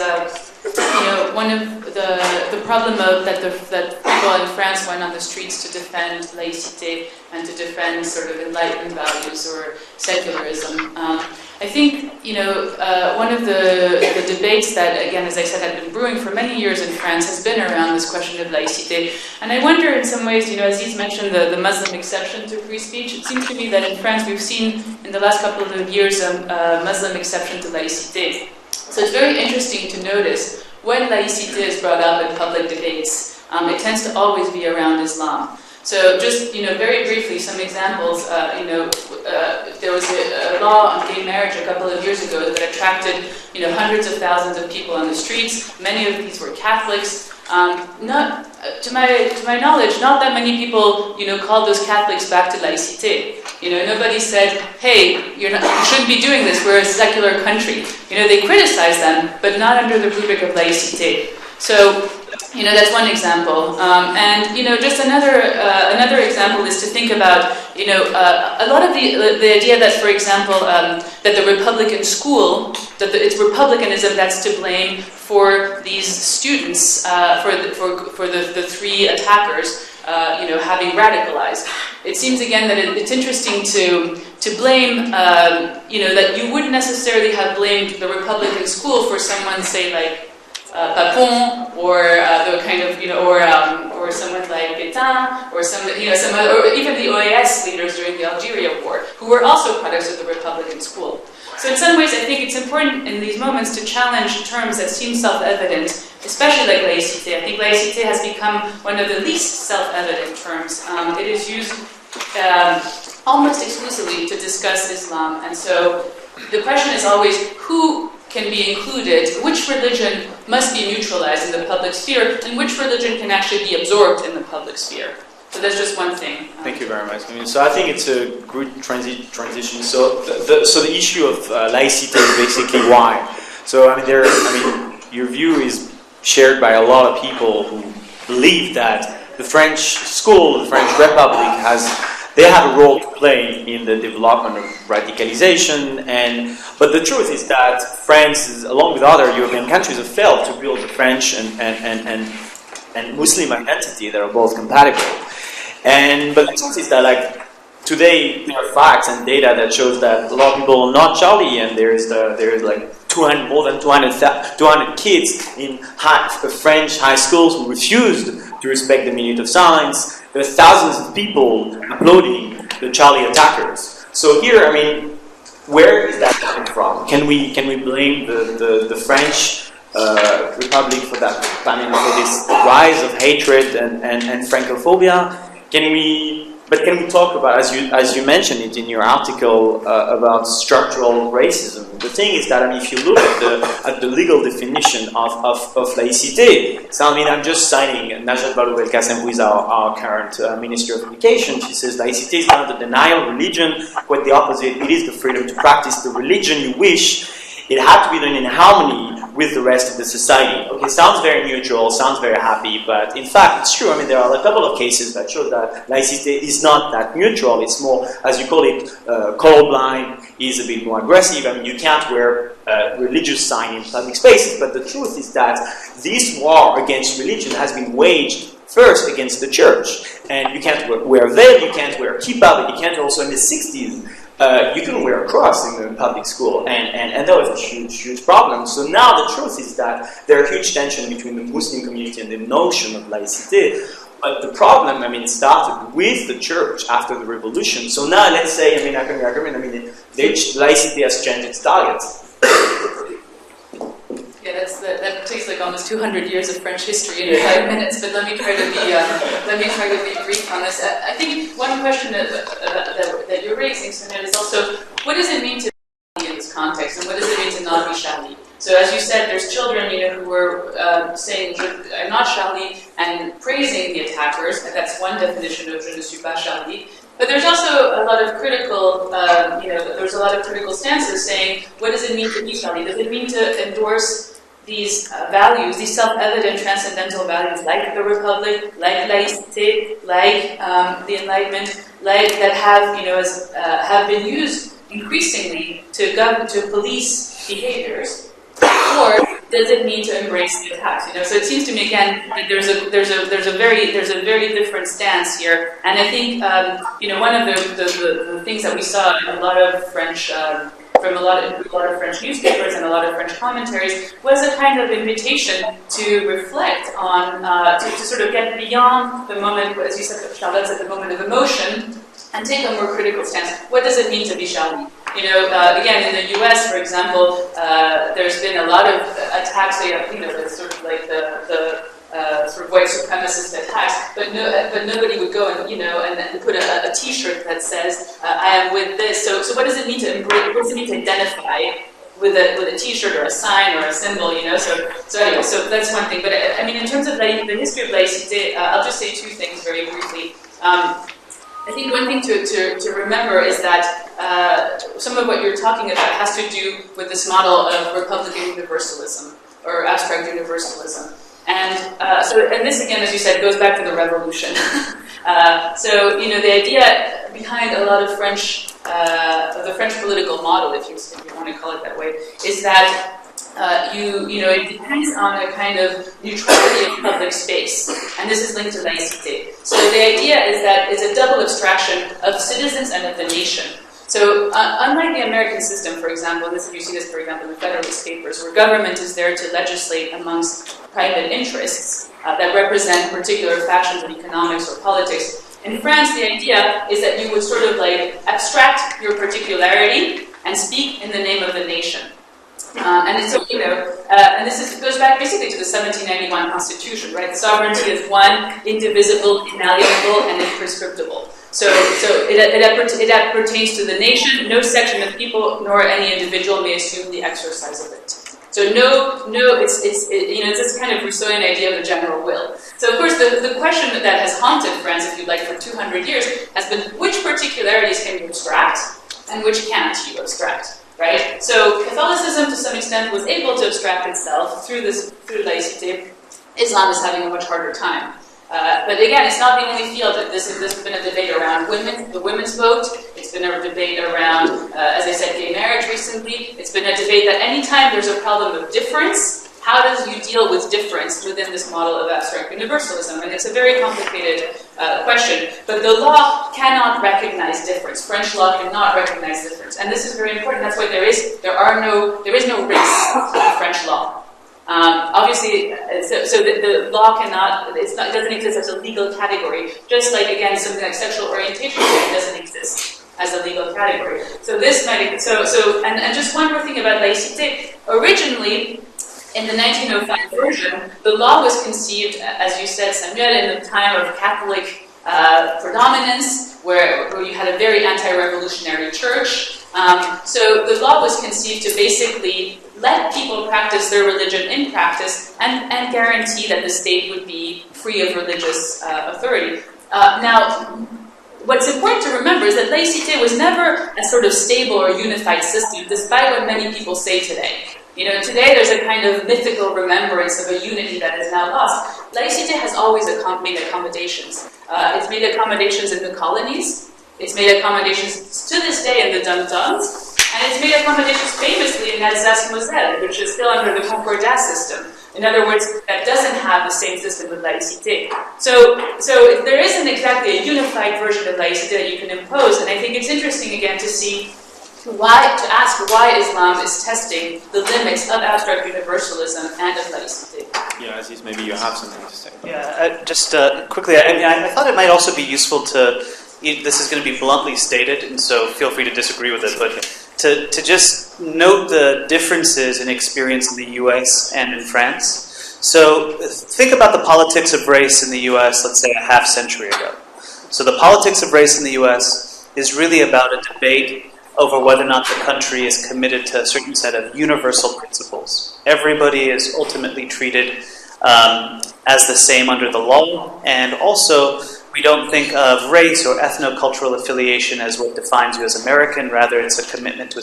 one of the problem of that people in France went on the streets to defend laïcité and to defend sort of enlightened values or secularism. I think, one of the debates that, again, as I said, had been brewing for many years in France has been around this question of laïcité. And I wonder, in some ways, Aziz mentioned the Muslim exception to free speech. It seems to me that in France we've seen in the last couple of years a Muslim exception to laïcité. So it's very interesting to notice when laïcité is brought up in public debates, it tends to always be around Islam. So just, very briefly, some examples, there was a law on gay marriage a couple of years ago that attracted, hundreds of thousands of people on the streets. Many of these were Catholics. Not, to my knowledge, not that many people, called those Catholics back to laïcité. Nobody said, hey, you shouldn't be doing this, we're a secular country. They criticized them, but not under the rubric of laïcité. So, that's one example. And, just another example is to think about, a lot of the idea that, for example, that the Republican school, that it's Republicanism that's to blame for these students, for the three attackers, having radicalized. It seems again that it's interesting to blame, that you wouldn't necessarily have blamed the Republican school for someone, say, like Papon, or the kind of, or someone like Pétain, or or even the OAS leaders during the Algeria War, who were also products of the Republican school. So in some ways, I think it's important in these moments to challenge terms that seem self-evident, especially like laïcité. I think laïcité has become one of the least self-evident terms. It is used almost exclusively to discuss Islam, and so the question is always who can be included, which religion must be neutralized in the public sphere, and which religion can actually be absorbed in the public sphere. So that's just one thing. Thank you very much, Camille. So I think it's a good transition. So the issue of laïcité is basically why. So your view is shared by a lot of people who believe that the French school, the French Republic, they have a role to play in the development of radicalization, but the truth is that France, along with other European countries, have failed to build the French and Muslim identity that are both compatible. But the truth is that, today there are facts and data that shows that a lot of people are not Charlie, and there's more than 200 kids in French high schools who refused to respect the minute of silence. There are thousands of people applauding the Charlie attackers. So here, where is that coming from? Can we blame the French Republic for that? For this rise of hatred and Francophobia? Can we talk about, as you mentioned it in your article, about structural racism? The thing is that if you look at the legal definition of laïcité, so I'm just citing Najat Vallaud-Belkacem, who is our current Minister of Education. She says laïcité is not the denial of religion, quite the opposite. It is the freedom to practice the religion you wish. It had to be done in harmony with the rest of the society. Okay, sounds very neutral, sounds very happy, but in fact it's true. There are a couple of cases that show that laïcité is not that neutral. It's more, as you call it, colorblind, is a bit more aggressive. You can't wear a religious sign in public spaces, but the truth is that this war against religion has been waged first against the church. And you can't wear a veil, you can't wear a kippah, but you can't also in the 60s. You couldn't wear a cross in the public school, and that was a huge problem. So now the truth is that there are huge tension between the Muslim community and the notion of laïcité. But the problem, started with the church after the revolution. So now let's say, laïcité has changed its target. Yeah, that takes almost 200 years of French history in 5 minutes. But let me try to be brief on this. I think one question that you're raising, Sonia, is also what does it mean to be in this context, and what does it mean to not be Charlie? So as you said, there's children, who were saying "I'm not Charlie" and praising the attackers, and that's one definition of "Je ne suis pas Charlie." But there's also a lot of critical, there's a lot of critical stances saying, what does it mean to be Charlie? Does it mean to endorse these values, these self-evident transcendental values, like the Republic, like laïcité, like the Enlightenment, that have been used increasingly to police behaviors? or does it mean to embrace the attacks? So it seems to me again that there's a very different stance here, and I think one of the things that we saw in a lot of French. From a lot of French newspapers and a lot of French commentaries was a kind of invitation to reflect on, to sort of get beyond the moment, as you said, Charlotte said, the moment of emotion, and take a more critical stance. What does it mean to be Charlie? Again, in the U.S., for example, there's been a lot of attacks. It's sort of like the sort of white supremacist attacks, but nobody would go and put a T-shirt that says "I am with this." So what does it mean to embrace? What does it mean to identify with a T-shirt or a sign or a symbol? So anyway, so that's one thing. But I mean, in terms of the history of laïcité, I'll just say two things very briefly. I think one thing to remember is that some of what you're talking about has to do with this model of Republican universalism or abstract universalism. And this again, as you said, goes back to the revolution. The idea behind a lot of the French political model, if you want to call it that way, is that it depends on a kind of neutrality of public space, and this is linked to laïcité. So the idea is that it's a double abstraction of citizens and of the nation. So unlike the American system, for example, you see this, for example, in the Federalist Papers, where government is there to legislate amongst private interests that represent particular factions of economics or politics. In France, the idea is that you would sort of like abstract your particularity and speak in the name of the nation. And this goes back basically to the 1791 Constitution, right? The sovereignty is one, indivisible, inalienable, and imprescriptible. So it pertains to the nation. No section of people nor any individual may assume the exercise of it. So it's this kind of Rousseauian idea of the general will. So of course the question that has haunted France, if you like, for 200 years has been which particularities can you abstract and which can't you abstract. Right? So Catholicism, to some extent, was able to abstract itself through laïcité. Islam is having a much harder time. But again, it's not the only field. This has been a debate around the women's vote. It's been a debate around, as I said, gay marriage recently. It's been a debate that anytime there's a problem of difference, how does you deal with difference within this model of abstract universalism? And it's a very complicated question. But the law cannot recognize difference. French law cannot recognize difference. And this is very important. That's why there is no race in French law. Obviously, the law it doesn't exist as a legal category. Just like, again, something like sexual orientation doesn't exist as a legal category. So and just one more thing about laïcité. Originally, in the 1905 version, the law was conceived, as you said, Samuel, in the time of Catholic predominance, where you had a very anti-revolutionary church. So the law was conceived to basically let people practice their religion in practice and guarantee that the state would be free of religious authority. Now, what's important to remember is that laïcité was never a sort of stable or unified system, despite what many people say today. Today there's a kind of mythical remembrance of a unity that is now lost. Laïcité has always made accommodations. It's made accommodations in the colonies. It's made accommodations to this day in the dum-dums. And it's made accommodations famously in Alsace-Moselle, which is still under the Concordat system. In other words, that doesn't have the same system with laïcité. So there isn't exactly a unified version of laïcité that you can impose. And I think it's interesting again to ask why Islam is testing the limits of abstract universalism and of laïcité. Yeah, Aziz, maybe you have something to say. Yeah, just quickly, I thought it might also be useful to, this is going to be bluntly stated, and so feel free to disagree with it, but to just note the differences in experience in the US and in France. So think about the politics of race in the US, let's say a half century ago. So the politics of race in the US is really about a debate over whether or not the country is committed to a certain set of universal principles. Everybody is ultimately treated as the same under the law, and also we don't think of race or ethno-cultural affiliation as what defines you as American. Rather, it's a commitment to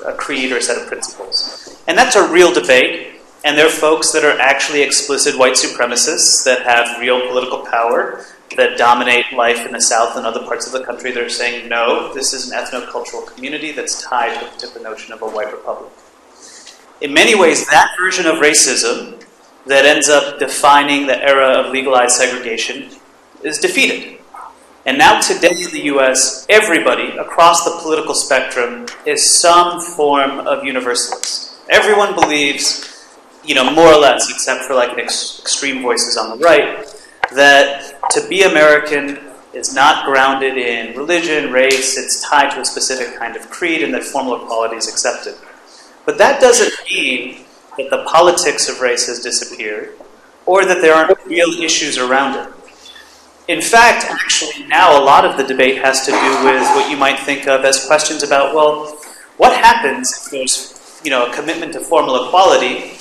a creed or a set of principles. And that's a real debate, and there are folks that are actually explicit white supremacists that have real political power that dominate life in the South and other parts of the country. They're saying, no, this is an ethno-cultural community that's tied to the notion of a white republic. in many ways, that version of racism that ends up defining the era of legalized segregation is defeated. And now today in the US, everybody across the political spectrum is some form of universalist. Everyone believes, more or less, except for like extreme voices on the right, that to be American is not grounded in religion, race, it's tied to a specific kind of creed, and that formal equality is accepted. But that doesn't mean that the politics of race has disappeared, or that there aren't real issues around it. In fact, actually, now a lot of the debate has to do with what you might think of as questions about, well, what happens if there's, a commitment to formal equality,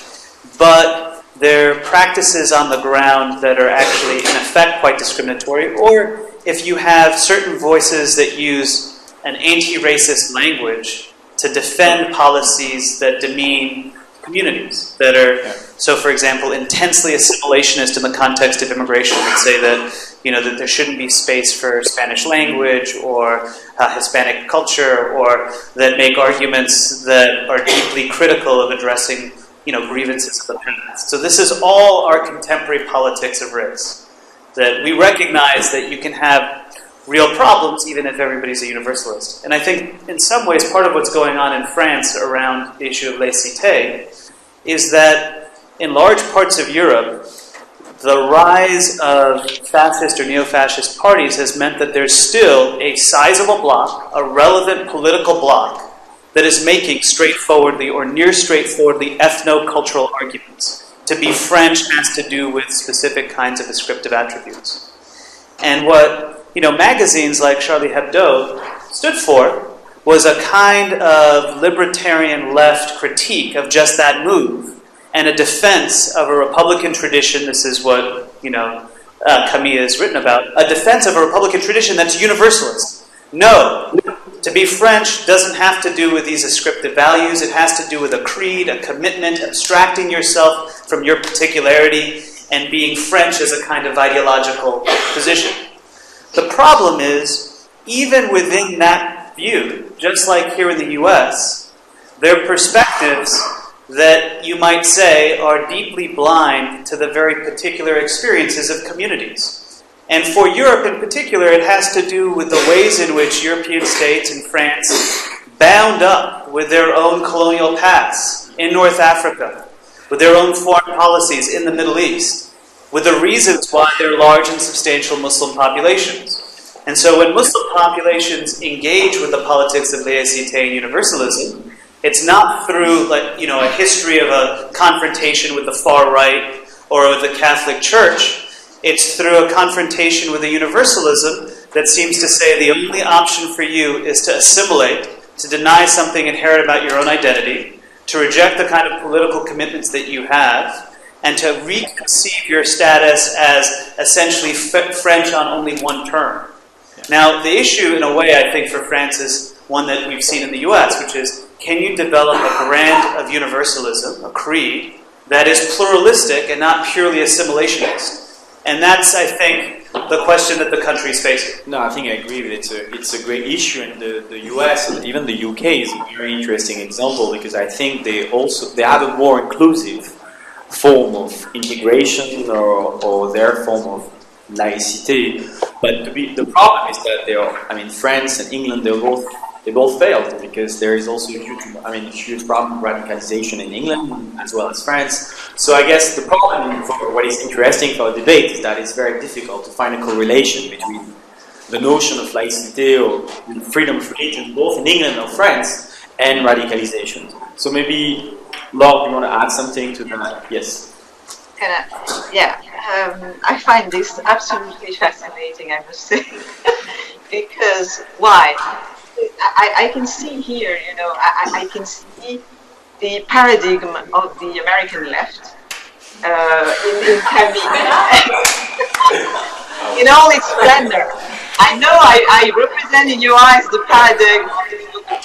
but there are practices on the ground that are actually, in effect, quite discriminatory, or if you have certain voices that use an anti-racist language to defend policies that demean communities that are, so for example, intensely assimilationist in the context of immigration, and say that that there shouldn't be space for Spanish language or Hispanic culture, or that make arguments that are deeply critical of addressing grievances of the past. So this is all our contemporary politics of race. That we recognize that you can have real problems even if everybody's a universalist. And I think in some ways part of what's going on in France around the issue of laïcité is that in large parts of Europe, the rise of fascist or neo-fascist parties has meant that there's still a sizable bloc, a relevant political bloc, that is making straightforwardly or near straightforwardly ethno-cultural arguments. To be French has to do with specific kinds of descriptive attributes. And what magazines like Charlie Hebdo stood for was a kind of libertarian left critique of just that move, and a defense of a Republican tradition. This is what Camille has written about, a defense of a Republican tradition that's universalist. No, to be French doesn't have to do with these ascriptive values. It has to do with a creed, a commitment, abstracting yourself from your particularity, and being French as a kind of ideological position. The problem is, even within that view, just like here in the US, there are perspectives that you might say are deeply blind to the very particular experiences of communities. And for Europe in particular, it has to do with the ways in which European states and France bound up with their own colonial pasts in North Africa, with their own foreign policies in the Middle East, with the reasons why they're large and substantial Muslim populations. And so when Muslim populations engage with the politics of laïcité and universalism, it's not through a history of a confrontation with the far right or with the Catholic Church. It's through a confrontation with a universalism that seems to say the only option for you is to assimilate, to deny something inherent about your own identity, to reject the kind of political commitments that you have, and to reconceive your status as essentially French on only one term. Now, the issue, in a way, I think, for France is one that we've seen in the US, which is, can you develop a brand of universalism, a creed, that is pluralistic and not purely assimilationist? And that's, I think, the question that the country is facing. No, I think I agree with it. It's a great issue in the US, and even the UK is a very interesting example, because I think they have a more inclusive form of integration or their form of laïcité. But the problem is that France and England, they both failed, because there is also a huge problem of radicalization in England as well as France. So I guess the problem, for what is interesting for the debate, is that it's very difficult to find a correlation between the notion of laïcité or freedom of religion, both in England or France, and radicalization. So maybe, Laure, you want to add something to that? Yes. I find this absolutely fascinating, I must say, because why? I can see here, I can see the paradigm of the American left in Camille in all its splendor. I know I represent in your eyes the paradigm of the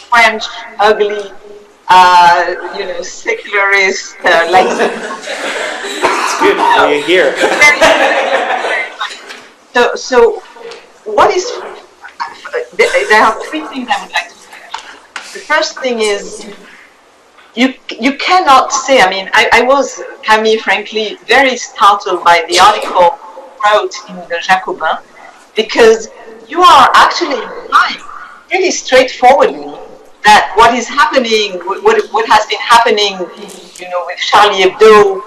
French, ugly, secularist, like. It's good. You're here. So, what is? There are three things I would like to say. The first thing is, you cannot say, I mean, I was, Camille, frankly, very startled by the article wrote in the Jacobin, because you are actually implying really straightforwardly that what is happening, what has been happening, you know, with Charlie Hebdo,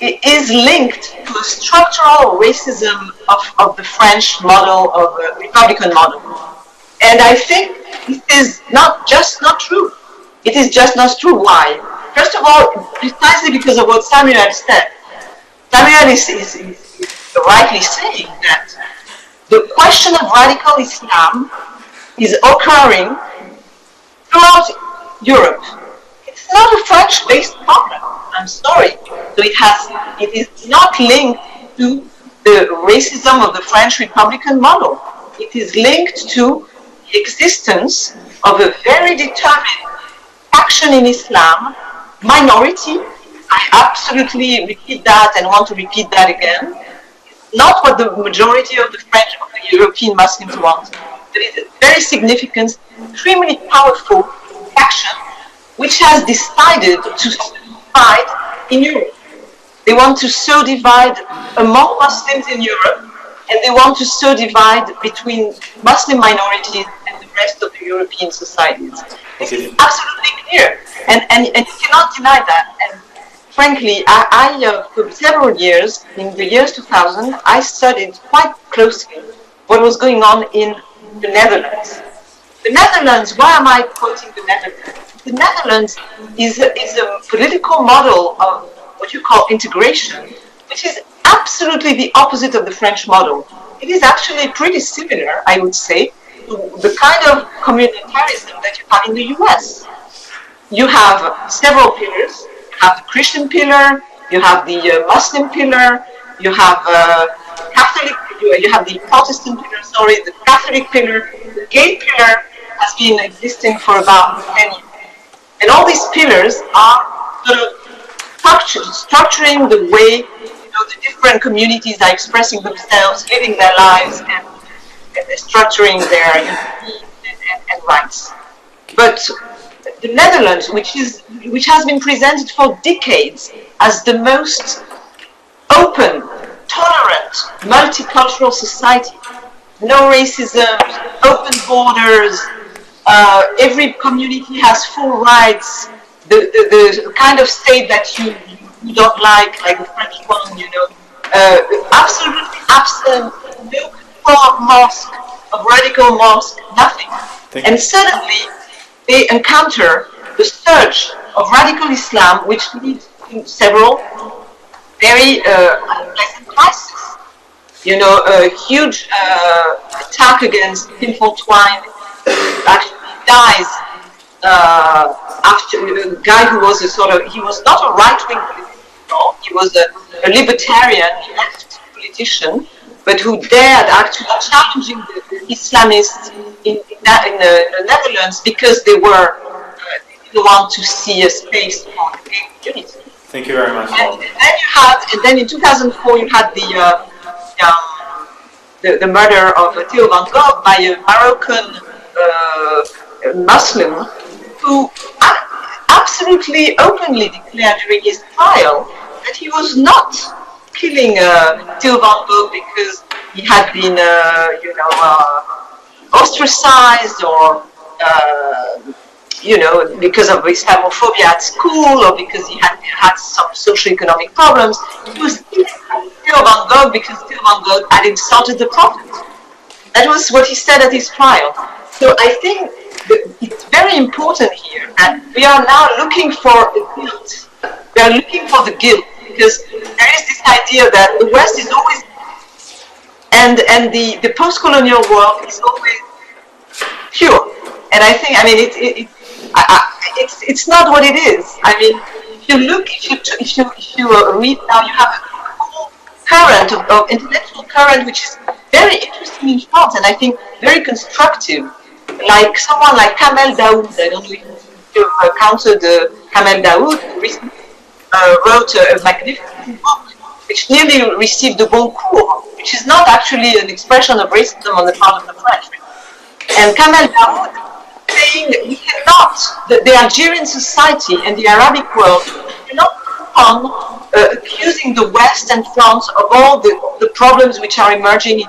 is linked to a structural racism of the French model, of the Republican model. And I think it is not true. It is just not true. Why? First of all, precisely because of what Samuel said. Samuel is rightly saying that the question of radical Islam is occurring throughout Europe. It's not a French-based problem. I'm sorry. So it is not linked to the racism of the French Republican model. It is linked to the existence of a very determined faction in Islam, minority. I absolutely repeat that and want to repeat that again. Not what the majority of the French, of the European Muslims want. There is a very significant, extremely powerful faction which has decided to fight in Europe. They want to sow divide among Muslims in Europe, and they want to sow divide between Muslim minorities and the rest of the European societies. This is absolutely clear, and you cannot deny that. And frankly, I for several years, in the years 2000, I studied quite closely what was going on in the Netherlands. The Netherlands, why am I quoting the Netherlands? The Netherlands is a political model of what you call integration, which is absolutely the opposite of the French model. It is actually pretty similar, I would say, to the kind of communitarism that you have in the US. You have several pillars. You have the Christian pillar, you have the Muslim pillar, you have Catholic, you have the Protestant pillar, the Catholic pillar, the gay pillar has been existing for about 10 years. And all these pillars are sort of structuring the way, you know, the different communities are expressing themselves, living their lives, and structuring their needs and rights. But the Netherlands, which has been presented for decades as the most open, tolerant, multicultural society, no racism, open borders, every community has full rights, the kind of state that you don't like the French one, you know, absolutely absent, no control of mosque, of radical mosque, nothing. And suddenly they encounter the surge of radical Islam, which leads to several very unpleasant crises. You know, a huge attack against Tinfoil Twine actually dies after a guy who was he was not a right-wing politician, he was a libertarian, left politician, but who dared actually challenging the Islamists in the Netherlands because they didn't want to see a space for the gay community. Thank you very much. And then in 2004 you had the murder of Theo van Gogh by a Moroccan Muslim who absolutely openly declared during his trial that he was not killing Theo van Gogh because he had been, ostracized or, because of his homophobia at school or because he had some socioeconomic problems. He was killing Theo van Gogh because Theo van Gogh had insulted the Prophet. That was what he said at his trial. So I think it's very important here that we are now looking for the guilt. We are looking for the guilt because there is this idea that the West is always and the post-colonial world is always pure. And I think, it's not what it is. I mean, if you read now, you have a whole current of intellectual current which is very interesting in France and I think very constructive. Like someone like Kamel Daoud, I don't know if you've encountered Kamel Daoud, who recently wrote a magnificent book which nearly received the Goncourt, which is not actually an expression of racism on the part of the French. And Kamel Daoud saying that we cannot the Algerian society and the Arabic world cannot keep on accusing the West and France of all the problems which are emerging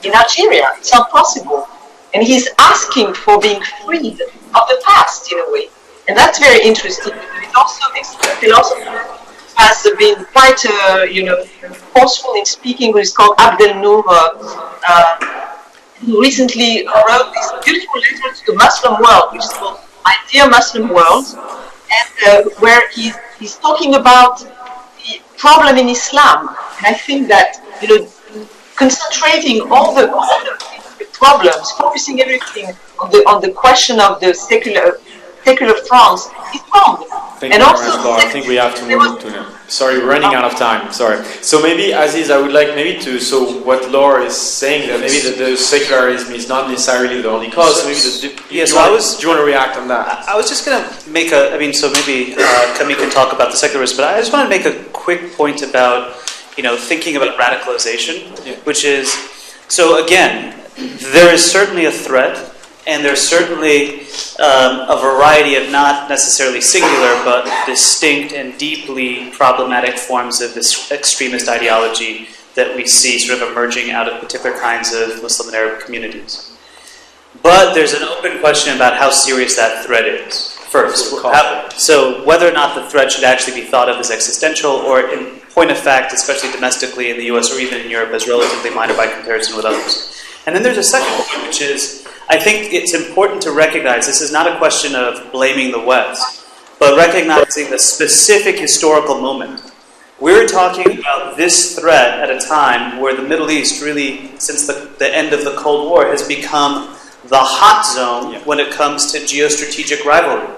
in Algeria. It's not possible. And he's asking for being freed of the past in a way. And that's very interesting. It also makes the philosopher has been quite, forceful in speaking, who is called Abdel Nour, who recently wrote this beautiful letter to the Muslim world, which is called My Dear Muslim World, and where he's talking about the problem in Islam. And I think that, concentrating all the problems, focusing everything on the question of the secular France is wrong. Thank you very much, Laure. I think we have to move to now. Sorry, we're running out of time. Sorry. So maybe, Aziz, I would like so what Laure is saying, that maybe the secularism is not necessarily the only cause. So maybe do you want to react on that? I was just going to make so maybe Camille can talk about the secularists, but I just want to make a quick point about, thinking about radicalization, which is, so again, there is certainly a threat. And there's certainly a variety of not necessarily singular, but distinct and deeply problematic forms of this extremist ideology that we see sort of emerging out of particular kinds of Muslim and Arab communities. But there's an open question about how serious that threat is. First, so whether or not the threat should actually be thought of as existential, or in point of fact, especially domestically in the US or even in Europe, as relatively minor by comparison with others. And then there's a second point, which is, I think it's important to recognize this is not a question of blaming the West, but recognizing the specific historical moment. We're talking about this threat at a time where the Middle East really, since the end of the Cold War, has become the hot zone when it comes to geostrategic rivalry.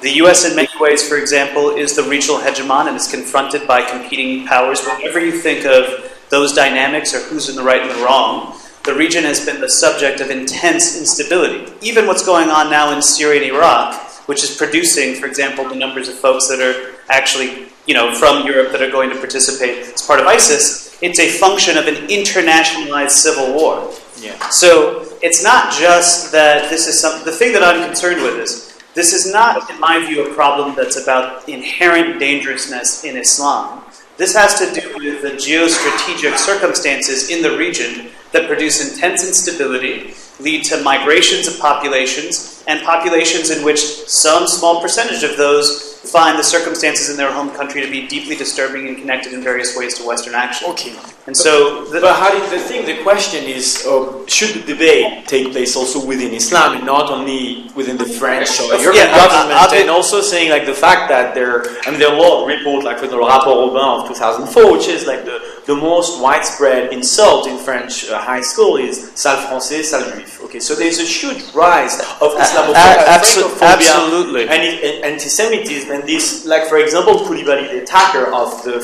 The US in many ways, for example, is the regional hegemon and is confronted by competing powers. Whenever you think of those dynamics or who's in the right and the wrong, the region has been the subject of intense instability. Even what's going on now in Syria and Iraq, which is producing, for example, the numbers of folks that are actually, from Europe that are going to participate as part of ISIS, it's a function of an internationalized civil war. Yeah. So it's not just that this is the thing that I'm concerned with is, this is not, in my view, a problem that's about inherent dangerousness in Islam. This has to do with the geostrategic circumstances in the region that produce intense instability, lead to migrations of populations, and populations in which some small percentage of those find the circumstances in their home country to be deeply disturbing and connected in various ways to Western action. Okay. And so... But how did the question is, should the debate take place also within Islam and not only within the French or European government, and also saying like the fact that there are a lot of reports, like for the Rapport Robin of 2004, which is like the most widespread insult in French high school is sale français, sale juif. Okay, so there's a huge rise of Islamophobia, absolutely, and anti-Semitism. And this, like for example, Koulibaly, the attacker of the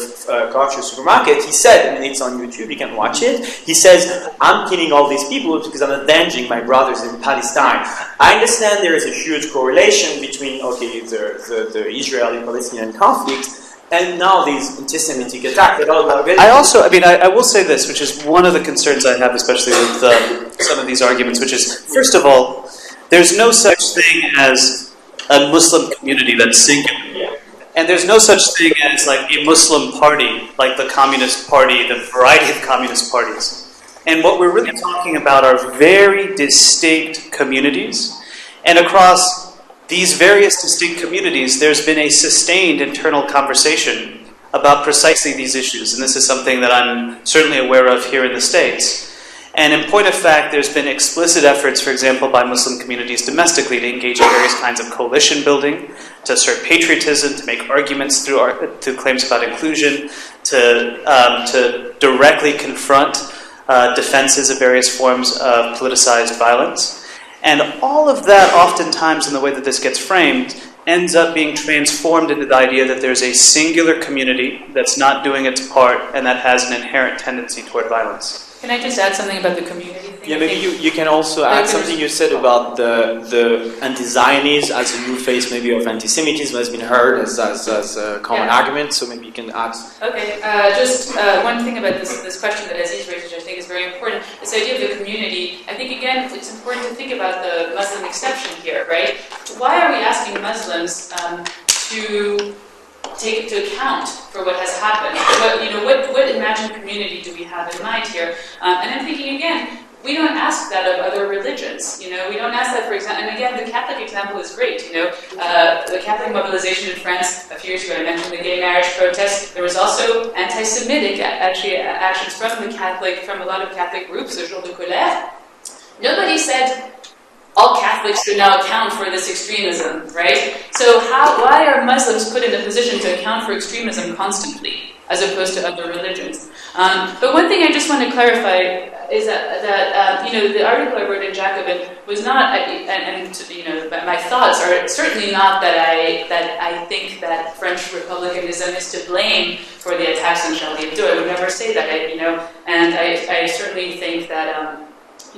kosher supermarket, he said, and it's on YouTube, you can watch it, he says, I'm killing all these people because I'm avenging my brothers in Palestine. I understand there is a huge correlation between, the Israeli-Palestinian conflict and now these anti-Semitic attacks. I will say this, which is one of the concerns I have, especially with some of these arguments, which is, first of all, there's no such thing as a Muslim community that's singular. And there's no such thing as like a Muslim party, like the Communist Party, the variety of communist parties. And what we're really talking about are very distinct communities. And across these various distinct communities, there's been a sustained internal conversation about precisely these issues. And this is something that I'm certainly aware of here in the States. And in point of fact, there's been explicit efforts, for example, by Muslim communities domestically to engage in various kinds of coalition building, to assert patriotism, to make arguments through claims about inclusion, to directly confront defenses of various forms of politicized violence. And all of that, oftentimes, in the way that this gets framed, ends up being transformed into the idea that there's a singular community that's not doing its part and that has an inherent tendency toward violence. Can I just add something about the community Yeah, maybe you can also add something you said about the anti-Zionism as a new face, maybe of anti-Semitism has been heard as a common argument. So maybe you can add. Okay, just one thing about this question that Aziz raised, which I think is very important. This idea of the community. I think again, it's important to think about the Muslim exception here, right? Why are we asking Muslims to take into account for what has happened? What imagined community do we have in mind here? And I'm thinking again, we don't ask that of other religions. We don't ask that, for example. And again, the Catholic example is great. The Catholic mobilization in France a few years ago. I mentioned the gay marriage protests. There was also anti-Semitic actions from a lot of Catholic groups. The Jour de Colère. Nobody said all Catholics should now account for this extremism, right? So why are Muslims put in a position to account for extremism constantly, as opposed to other religions? But one thing I just want to clarify is that the article I wrote in Jacobin was not, my thoughts are certainly not that I think that French republicanism is to blame for the attacks on Charlie Hebdo. I would never say that, and I certainly think that.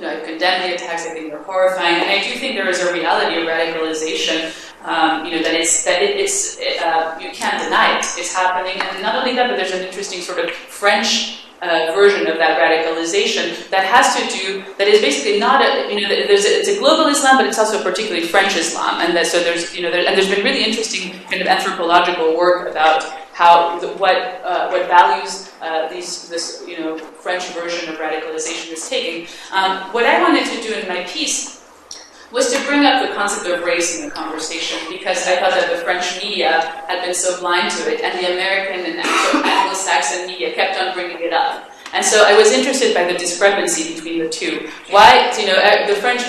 I condemn the attacks. I think they're horrifying, and I do think there is a reality of radicalization. You can't deny it. It's happening, and not only that, but there's an interesting sort of French version of that radicalization that is basically not it's a global Islam, but it's also a particularly French Islam, and there's been really interesting kind of anthropological work about what values this French version of radicalization is taking. What I wanted to do in my piece was to bring up the concept of race in the conversation, because I thought that the French media had been so blind to it, and the American and Anglo-Saxon media kept on bringing it up. And so I was interested by the discrepancy between the two. Why, the French,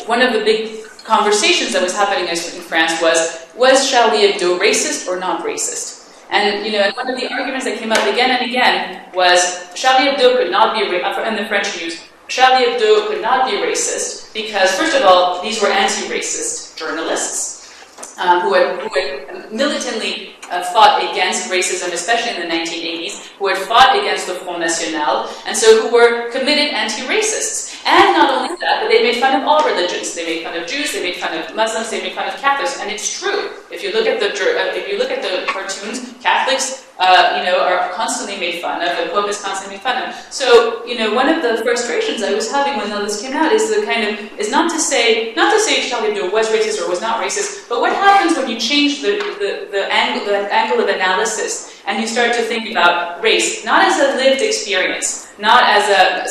one of the big conversations that was happening in France was Charlie Hebdo racist or not racist? And one of the arguments that came up again and again was Charlie Hebdo could not be and the French news. Charlie Hebdo could not be racist because, first of all, these were anti-racist journalists who had militantly fought against racism, especially in the 1980s, who had fought against the Front National, and so who were committed anti-racists. And not only that, but they made fun of all religions. They made fun of Jews, they made fun of Muslims, they made fun of Catholics, and it's true. If you look at the cartoons, Catholics, are constantly made fun of. The Pope is constantly made fun of. So, one of the frustrations I was having when all this came out is not to say Charlie Hebdo was racist or was not racist, but what happens when you change the angle of analysis and you start to think about race, not as a lived experience, not as a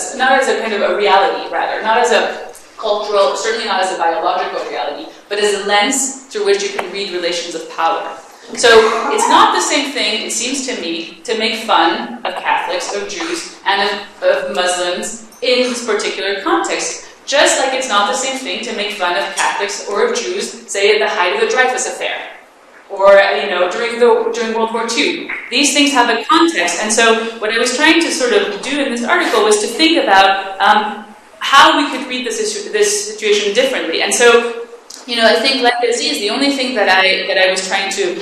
kind of a reality, rather, not as a cultural, certainly not as a biological reality, but as a lens through which you can read relations of power. So it's not the same thing, it seems to me, to make fun of Catholics, of Jews, and of Muslims in this particular context. Just like it's not the same thing to make fun of Catholics or of Jews, say at the height of the Dreyfus Affair, or during World War II. These things have a context, and so what I was trying to sort of do in this article was to think about how we could read this situation differently. And so, I think, like Aziz, the only thing that I was trying to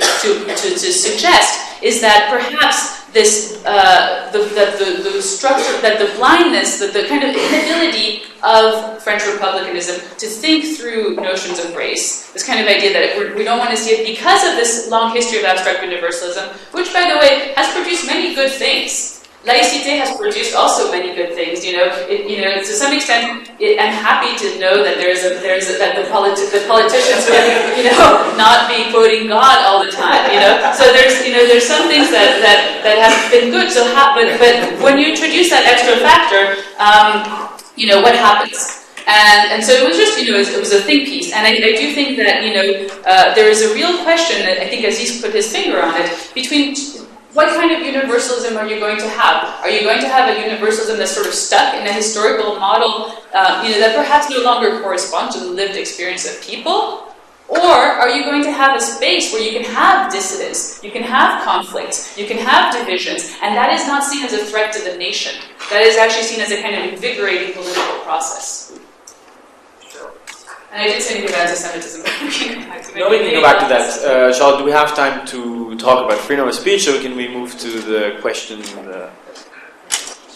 suggest is that perhaps this the structure, that the blindness, the kind of inability of French republicanism to think through notions of race, this kind of idea that we don't want to see it because of this long history of abstract universalism, which, by the way, has produced many good things. Laïcité has produced also many good things. To some extent, I'm happy to know that that the politicians will, not be quoting God all the time. So there's some things that have been good. So, but when you introduce that extra factor, what happens? And so it was just, it was a think piece. And I do think that, there is a real question that I think Aziz put his finger on it, between what kind of universalism are you going to have? Are you going to have a universalism that's sort of stuck in a historical model, that perhaps no longer corresponds to the lived experience of people? Or are you going to have a space where you can have dissidence, you can have conflicts, you can have divisions, and that is not seen as a threat to the nation. That is actually seen as a kind of invigorating political process. And I did say anything about anti-Semitism. No, we can go back to that. Charles, do we have time to talk about freedom of speech, or can we move to the question?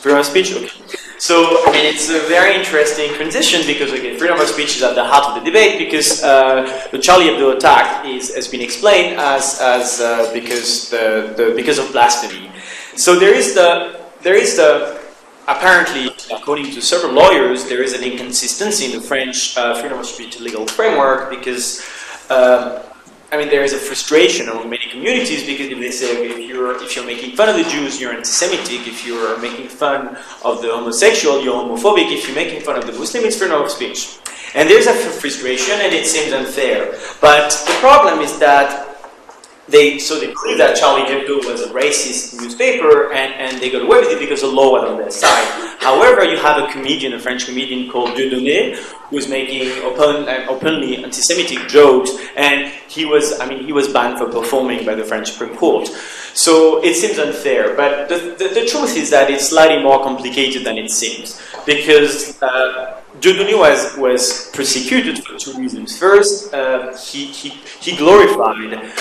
Freedom of speech? Okay. So, I mean, it's a very interesting transition because, again, freedom of speech is at the heart of the debate because the Charlie Hebdo attack has been explained as because of blasphemy. So there is the apparently, according to several lawyers, there is an inconsistency in the French freedom of speech legal framework because I mean, there is a frustration among many communities because if they say, okay, if you're making fun of the Jews, you're anti-Semitic. If you're making fun of the homosexual, you're homophobic. If you're making fun of the Muslim, it's freedom of speech. And there's a frustration, and it seems unfair. But the problem is that they believe that Charlie Hebdo was a racist newspaper, and they got away with it because the law was on their side. However, you have a French comedian called Dieudonné, who's making openly anti-Semitic jokes, and he was banned for performing by the French Supreme Court. So it seems unfair, but the truth is that it's slightly more complicated than it seems, because Dieudonné was persecuted for two reasons. First, he glorified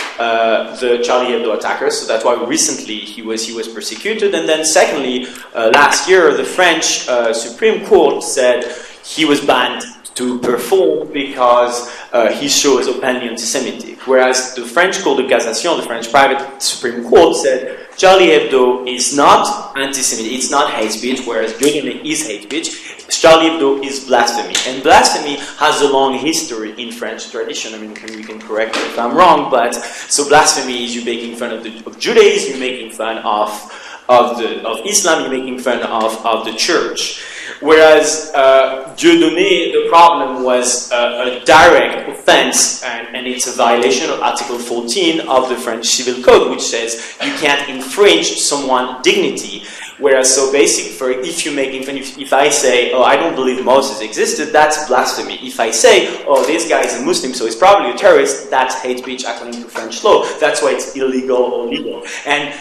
the Charlie Hebdo attackers, so that's why recently he was persecuted. And then secondly, last year the French Supreme Court said he was banned to perform because his show is openly anti-Semitic. Whereas the French Cour de Cassation, the French private Supreme Court, said Charlie Hebdo is not anti-Semitic, it's not hate speech, whereas Dieudonné is hate speech. Charlie Hebdo is blasphemy. And blasphemy has a long history in French tradition. I mean, you can correct me if I'm wrong, but so blasphemy is you making fun of Judaism, you're making fun of Islam, you're making fun of the church. Whereas Dieudonné, the problem was a direct offense, and it's a violation of Article 14 of the French Civil Code, which says you can't infringe someone's dignity. Whereas, so if you're making fun, if I say, oh, I don't believe Moses existed, that's blasphemy. If I say, oh, this guy is a Muslim, so he's probably a terrorist, that's hate speech according to French law. That's why it's illegal or legal. And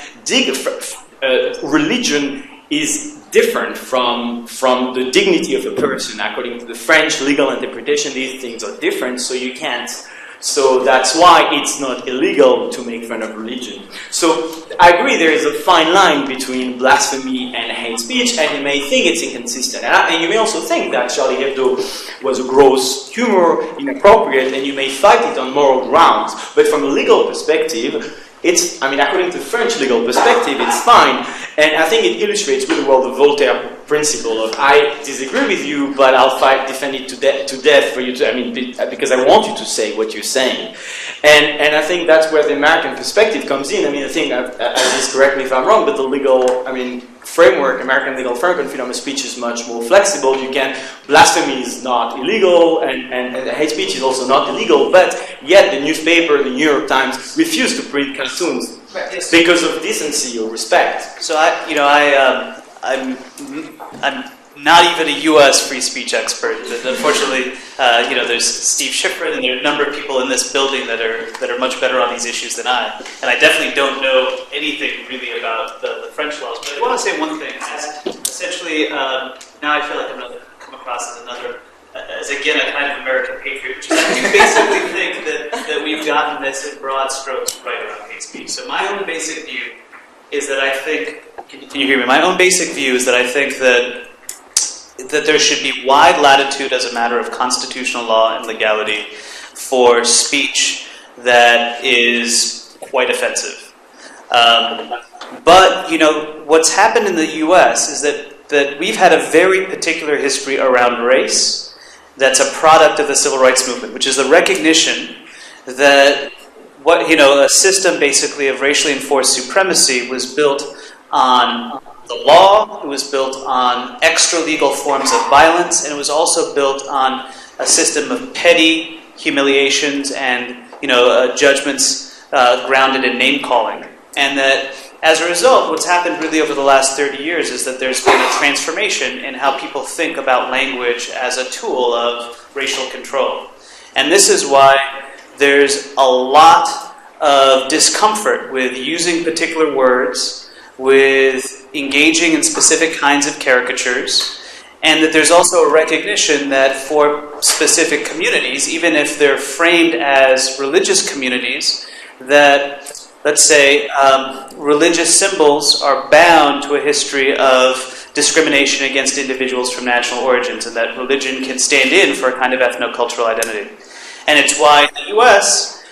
religion is different from the dignity of a person. According to the French legal interpretation, these things are different, so you can't. So that's why it's not illegal to make fun of religion. So I agree there is a fine line between blasphemy and hate speech, and you may think it's inconsistent. And you may also think that Charlie Hebdo was a gross humor, inappropriate, and you may fight it on moral grounds. But from a legal perspective, according to French legal perspective, it's fine. And I think it illustrates really well the Voltaire principle of I disagree with you, but I'll defend it to death for you to, because I want you to say what you're saying. And I think that's where the American perspective comes in. I mean, I think, Aziz, correct me if I'm wrong, but the American legal framework on freedom of speech is much more flexible. Blasphemy is not illegal, and hate speech is also not illegal, but yet the newspaper, the New York Times, refused to print cartoons because of decency or respect. So I'm not even a U.S. free speech expert. But unfortunately, there's Steve Schifrin, and there are a number of people in this building that are much better on these issues than I. And I definitely don't know anything really about the French laws. But I want to say one thing. Essentially, now I feel like I'm going to come across as again a kind of American patriot, which is I do basically think that we've gotten this in broad strokes right around hate speech. So my own basic view is that I think. Can you hear me? My own basic view is that I think that there should be wide latitude as a matter of constitutional law and legality for speech that is quite offensive. But, what's happened in the U.S. is that we've had a very particular history around race that's a product of the civil rights movement, which is the recognition that a system basically of racially enforced supremacy was built on the law, it was built on extra-legal forms of violence, and it was also built on a system of petty humiliations and, judgments grounded in name-calling. And that, as a result, what's happened really over the last 30 years is that there's been a transformation in how people think about language as a tool of racial control. And this is why there's a lot of discomfort with using particular words, with engaging in specific kinds of caricatures, and that there's also a recognition that for specific communities, even if they're framed as religious communities, that, let's say, religious symbols are bound to a history of discrimination against individuals from national origins, and that religion can stand in for a kind of ethnocultural identity. And it's why in the US,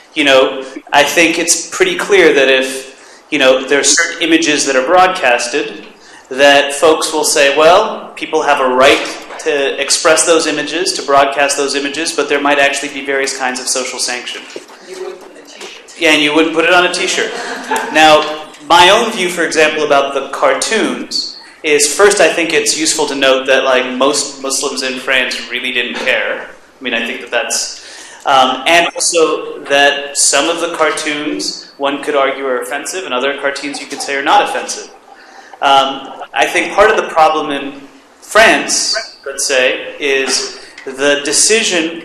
I think it's pretty clear that if, there are certain images that are broadcasted, that folks will say, well, people have a right to express those images, to broadcast those images, but there might actually be various kinds of social sanction. You wouldn't put it on a t-shirt. Yeah, and you wouldn't put it on a t-shirt. Now, my own view, for example, about the cartoons is, first, I think it's useful to note that, like, most Muslims in France really didn't care. I mean, I think that that's... and also that some of the cartoons, one could argue, are offensive, and other cartoons you could say are not offensive. I think part of the problem in France, let's say, is the decision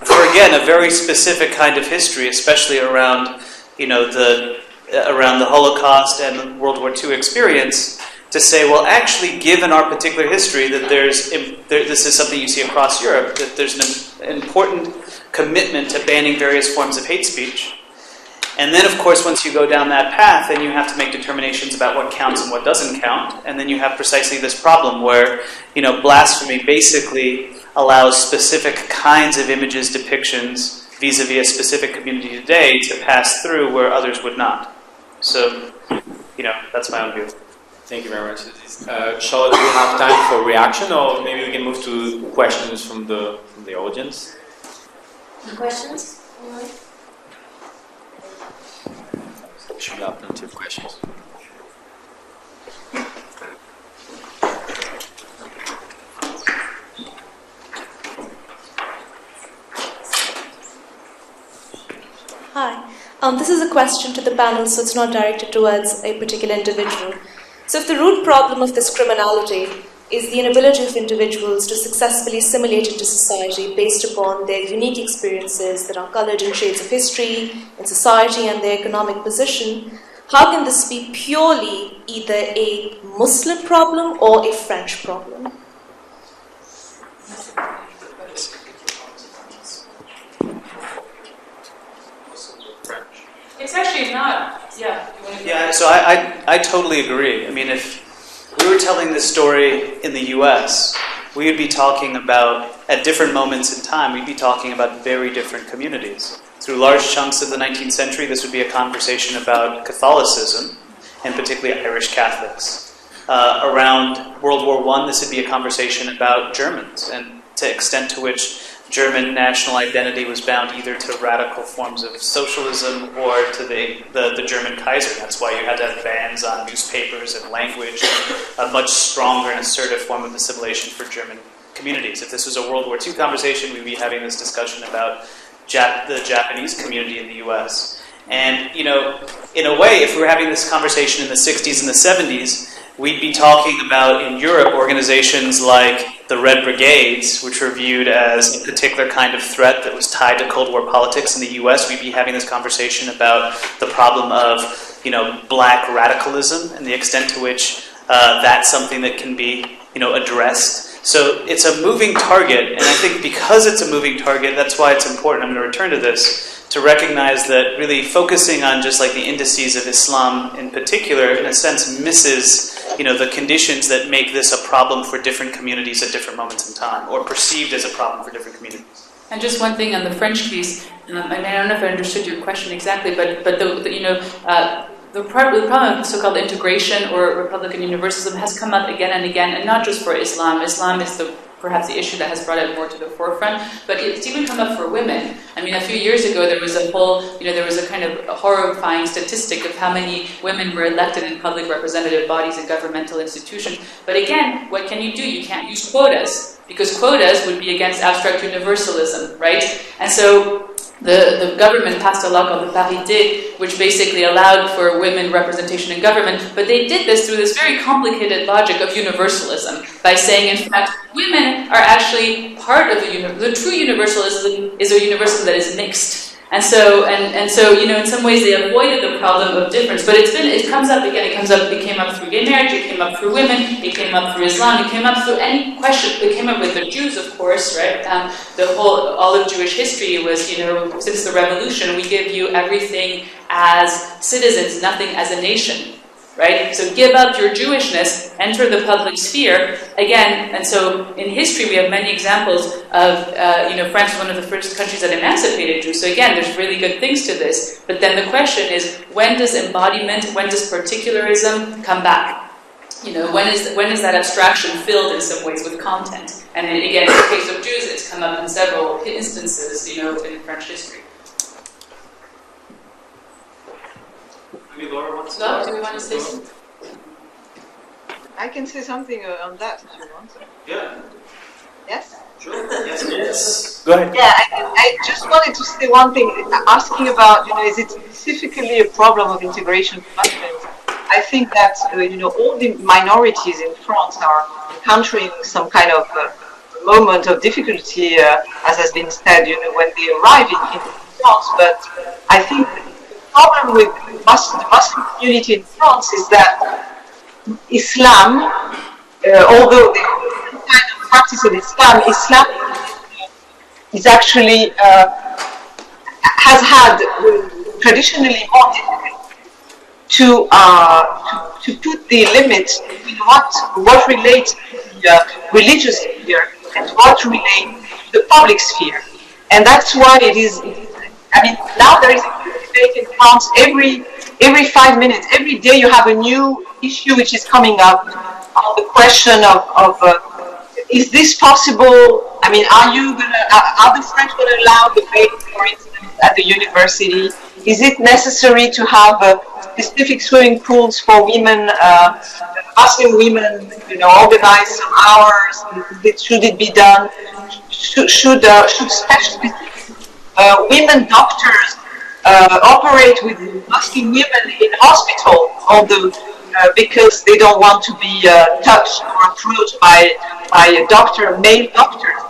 for, again, a very specific kind of history, especially around, around the Holocaust and the World War II experience, to say, well, actually, given our particular history, that this is something you see across Europe, that there's an important commitment to banning various forms of hate speech. And then, of course, once you go down that path, then you have to make determinations about what counts and what doesn't count. And then you have precisely this problem where, blasphemy basically allows specific kinds of images, depictions, vis-a-vis a specific community today to pass through where others would not. So, that's my own view. Thank you very much. Charlotte, do we have time for reaction, or maybe we can move to questions from the audience? Questions? Should have plenty of questions. Hi. This is a question to the panel, so it's not directed towards a particular individual. So if the root problem of this criminality is the inability of individuals to successfully assimilate into society based upon their unique experiences that are colored in shades of history, in society, and their economic position, how can this be purely either a Muslim problem or a French problem? It's actually not. Yeah. Yeah, so I totally agree. I mean, if we were telling this story in the US, we would be talking about, at different moments in time, we'd be talking about very different communities. Through large chunks of the 19th century, this would be a conversation about Catholicism, and particularly Irish Catholics. Around World War I, this would be a conversation about Germans, and to the extent to which German national identity was bound either to radical forms of socialism or to the German Kaiser. That's why you had to have bans on newspapers and language, a much stronger and assertive form of assimilation for German communities. If this was a World War II conversation, we'd be having this discussion about the Japanese community in the US. And, in a way, if we were having this conversation in the 60s and the 70s, we'd be talking about, in Europe, organizations like the Red Brigades, which were viewed as a particular kind of threat that was tied to Cold War politics. In the US, we'd be having this conversation about the problem of, black radicalism and the extent to which that's something that can be, addressed. So it's a moving target, and I think because it's a moving target, that's why it's important, I'm going to return to this, to recognize that really focusing on just like the indices of Islam in particular, in a sense, misses the conditions that make this a problem for different communities at different moments in time, or perceived as a problem for different communities. And just one thing on the French piece, and I don't know if I understood your question exactly, but the problem of so-called integration or Republican universalism has come up again and again, and not just for Islam. Islam is perhaps the issue that has brought it more to the forefront, but it's even come up for women. I mean, a few years ago, there was a kind of horrifying statistic of how many women were elected in public representative bodies and governmental institutions. But again, what can you do? You can't use quotas, because quotas would be against abstract universalism, right? And so the government passed a law called the Parité, which basically allowed for women representation in government, but they did this through this very complicated logic of universalism, by saying, in fact, women are actually part of the true universalism is a universalism that is mixed. And so, in some ways they avoided the problem of difference, but it comes up again, it came up through gay marriage, it came up through women, it came up through Islam, it came up through any question, it came up with the Jews, of course, right? All of Jewish history was, since the revolution, we give you everything as citizens, nothing as a nation. right? So give up your Jewishness, enter the public sphere, again, and so in history we have many examples of, France was one of the first countries that emancipated Jews, so again, there's really good things to this, but then the question is, when does embodiment, when does particularism come back? When is that abstraction filled in some ways with content? And then, again, in the case of Jews, it's come up in several instances, in French history. Maybe Laure wants to. Laure, do we want to say something? I can say something on that if you want. Yeah. Yes? Sure. Yes. Go ahead. Yeah, I just wanted to say one thing, asking about, is it specifically a problem of integration of Muslims? I think that, all the minorities in France are encountering some kind of moment of difficulty, as has been said, when they arrive in France. But I think the problem with the Muslim community in France is that Islam, although the kind of practice of Islam is actually has had traditionally more difficult to put the limit between what relates to the religious sphere and what relates to the public sphere, and that's why it is. Now there is a debate in France every 5 minutes, every day you have a new issue which is coming up on the question of is this possible? Are the French going to allow debate, for instance, at the university? Is it necessary to have specific swimming pools for women, Muslim women, organize some hours? Should it be done? Should special women doctors operate with Muslim women in hospital, although because they don't want to be touched or approached by male doctors?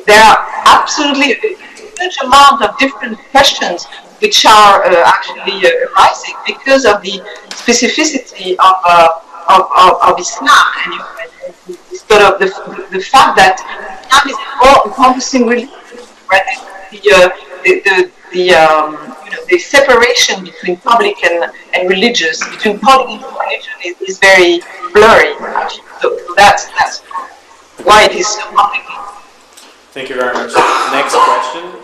There are absolutely a huge amount of different questions which are actually arising because of the specificity of Islam and sort of the fact that Islam is an all-encompassing religion, right? The separation between public and religious, between public and religion is very blurry. Actually. So that's why it is so complicated. Thank you very much. Next question.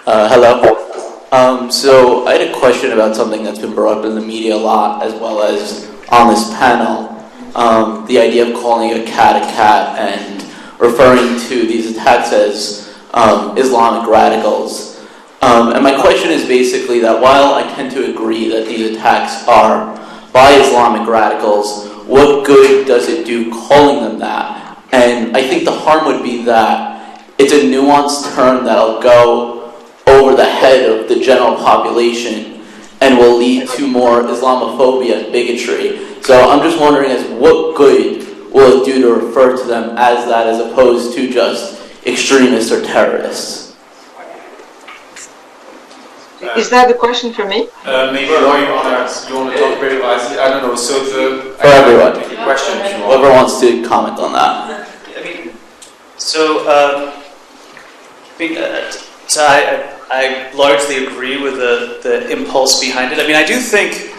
Hello. So I had a question about something that's been brought up in the media a lot, as well as on this panel. The idea of calling a cat and referring to these attacks as Islamic radicals. And my question is basically that while I tend to agree that these attacks are by Islamic radicals, what good does it do calling them that? And I think the harm would be that it's a nuanced term that'll go over the head of the general population and will lead to more Islamophobia and bigotry. So I'm just wondering what good will it do to refer to them as that as opposed to just extremists or terrorists? Is that the question for me? Maybe Laure, you want to talk about it? I don't know. So for everyone, the question, whoever wants to comment on that. I largely agree with the impulse behind it. I do think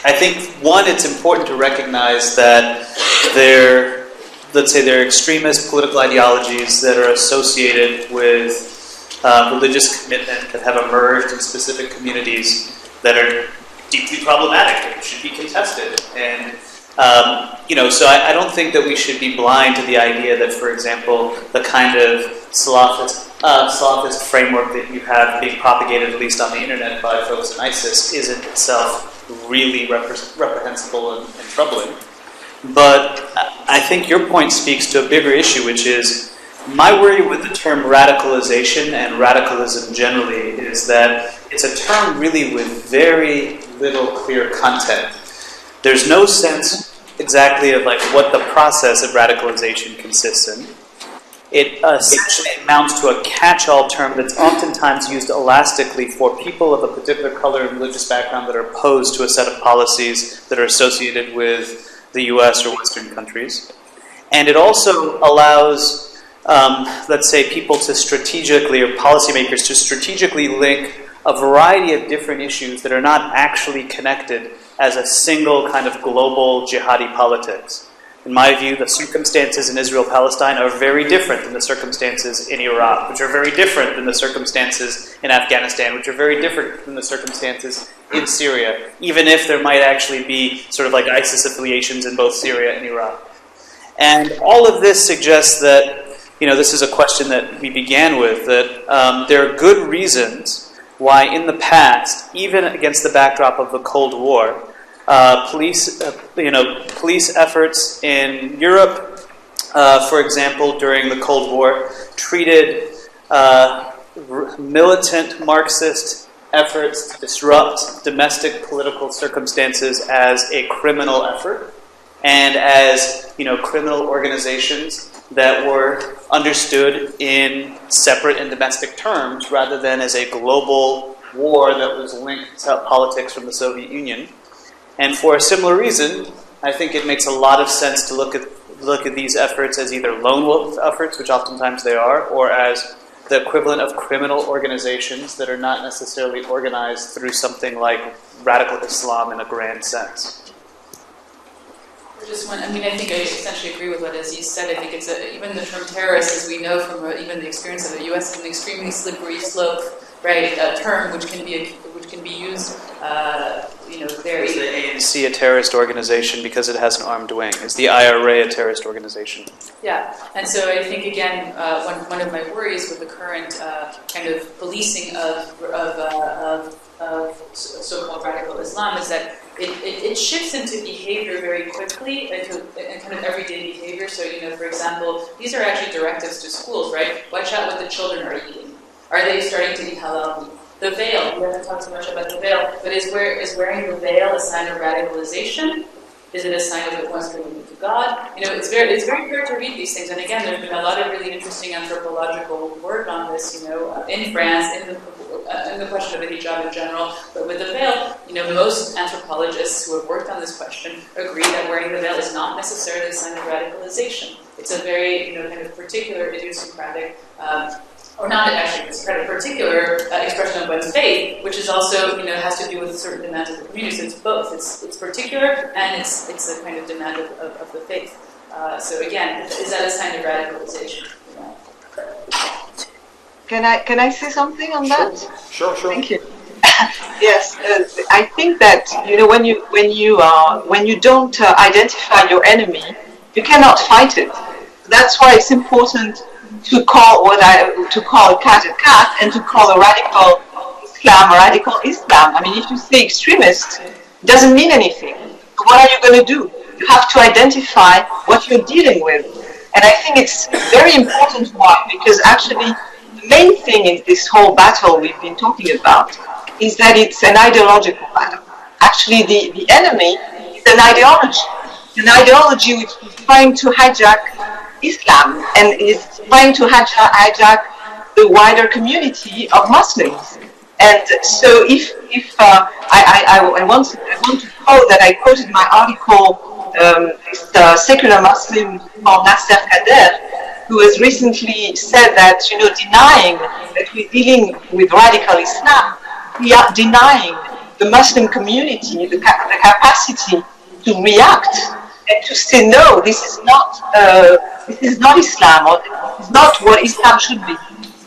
I think one, it's important to recognize that there are extremist political ideologies that are associated with religious commitment that have emerged in specific communities that are deeply problematic and should be contested. And so I don't think that we should be blind to the idea that, for example, the kind of Salafist framework that you have being propagated, at least on the internet, by folks in ISIS isn't itself really reprehensible and troubling. But I think your point speaks to a bigger issue, which is my worry with the term radicalization and radicalism generally is that it's a term really with very little clear content. There's no sense exactly of what the process of radicalization consists in. It essentially amounts to a catch-all term that's oftentimes used elastically for people of a particular color and religious background that are opposed to a set of policies that are associated with the US or Western countries. And it also allows, let's say, people to strategically, or policymakers to strategically link a variety of different issues that are not actually connected as a single kind of global jihadi politics. In my view, the circumstances in Israel-Palestine are very different than the circumstances in Iraq, which are very different than the circumstances in Afghanistan, which are very different than the circumstances in Syria, even if there might actually be sort of like ISIS affiliations in both Syria and Iraq. And all of this suggests that, this is a question that we began with, that there are good reasons why in the past, even against the backdrop of the Cold War, police efforts in Europe, for example, during the Cold War, treated militant Marxist efforts to disrupt domestic political circumstances as a criminal effort, and as criminal organizations that were understood in separate and domestic terms, rather than as a global war that was linked to politics from the Soviet Union. And for a similar reason, I think it makes a lot of sense to look at these efforts as either lone wolf efforts, which oftentimes they are, or as the equivalent of criminal organizations that are not necessarily organized through something like radical Islam in a grand sense. I think I essentially agree with what Aziz said. I think it's even the term terrorist, as we know from even the experience of the U.S., is an extremely slippery slope, right? Term which can be used, very. Is the ANC a terrorist organization because it has an armed wing? Is the IRA a terrorist organization? Yeah, and so I think again, one of my worries with the current kind of policing of so-called radical Islam is that it shifts into behavior very quickly, into kind of everyday behavior. So, for example, these are actually directives to schools, right? Watch out what the children are eating. Are they starting to eat halal meat? The veil, we haven't talked so much about the veil, but is wearing the veil a sign of radicalization? Is it a sign of it wants to lead to God? It's very clear to read these things. And again, there's been a lot of really interesting anthropological work on this, in France, in the question of the hijab in general. But with the veil, most anthropologists who have worked on this question agree that wearing the veil is not necessarily a sign of radicalization. It's a very, kind of particular idiosyncratic, or not actually, it's kind of particular expression of one's faith, which is also, has to do with certain demands of the community. So it's both. It's particular, and it's a kind of demand of the faith. So again, is that a sign of radicalization? Can I say something on that? Sure. Thank you. Yes, I think that when you don't identify your enemy, you cannot fight it. That's why it's important to call a cat a cat, and to call a radical Islam. I mean, if you say extremist, it doesn't mean anything. So what are you going to do? You have to identify what you're dealing with. And I think it's very important. Why? Because actually, the main thing in this whole battle we've been talking about is that it's an ideological battle. Actually, the enemy is an ideology which is trying to hijack Islam and is trying to hijack the wider community of Muslims. And so, if I want to quote that I quoted my article, this secular Muslim called Nasser Kader, who has recently said that denying that we're dealing with radical Islam, we are denying the Muslim community the capacity to react and to say no, this is not Islam, or this is not what Islam should be.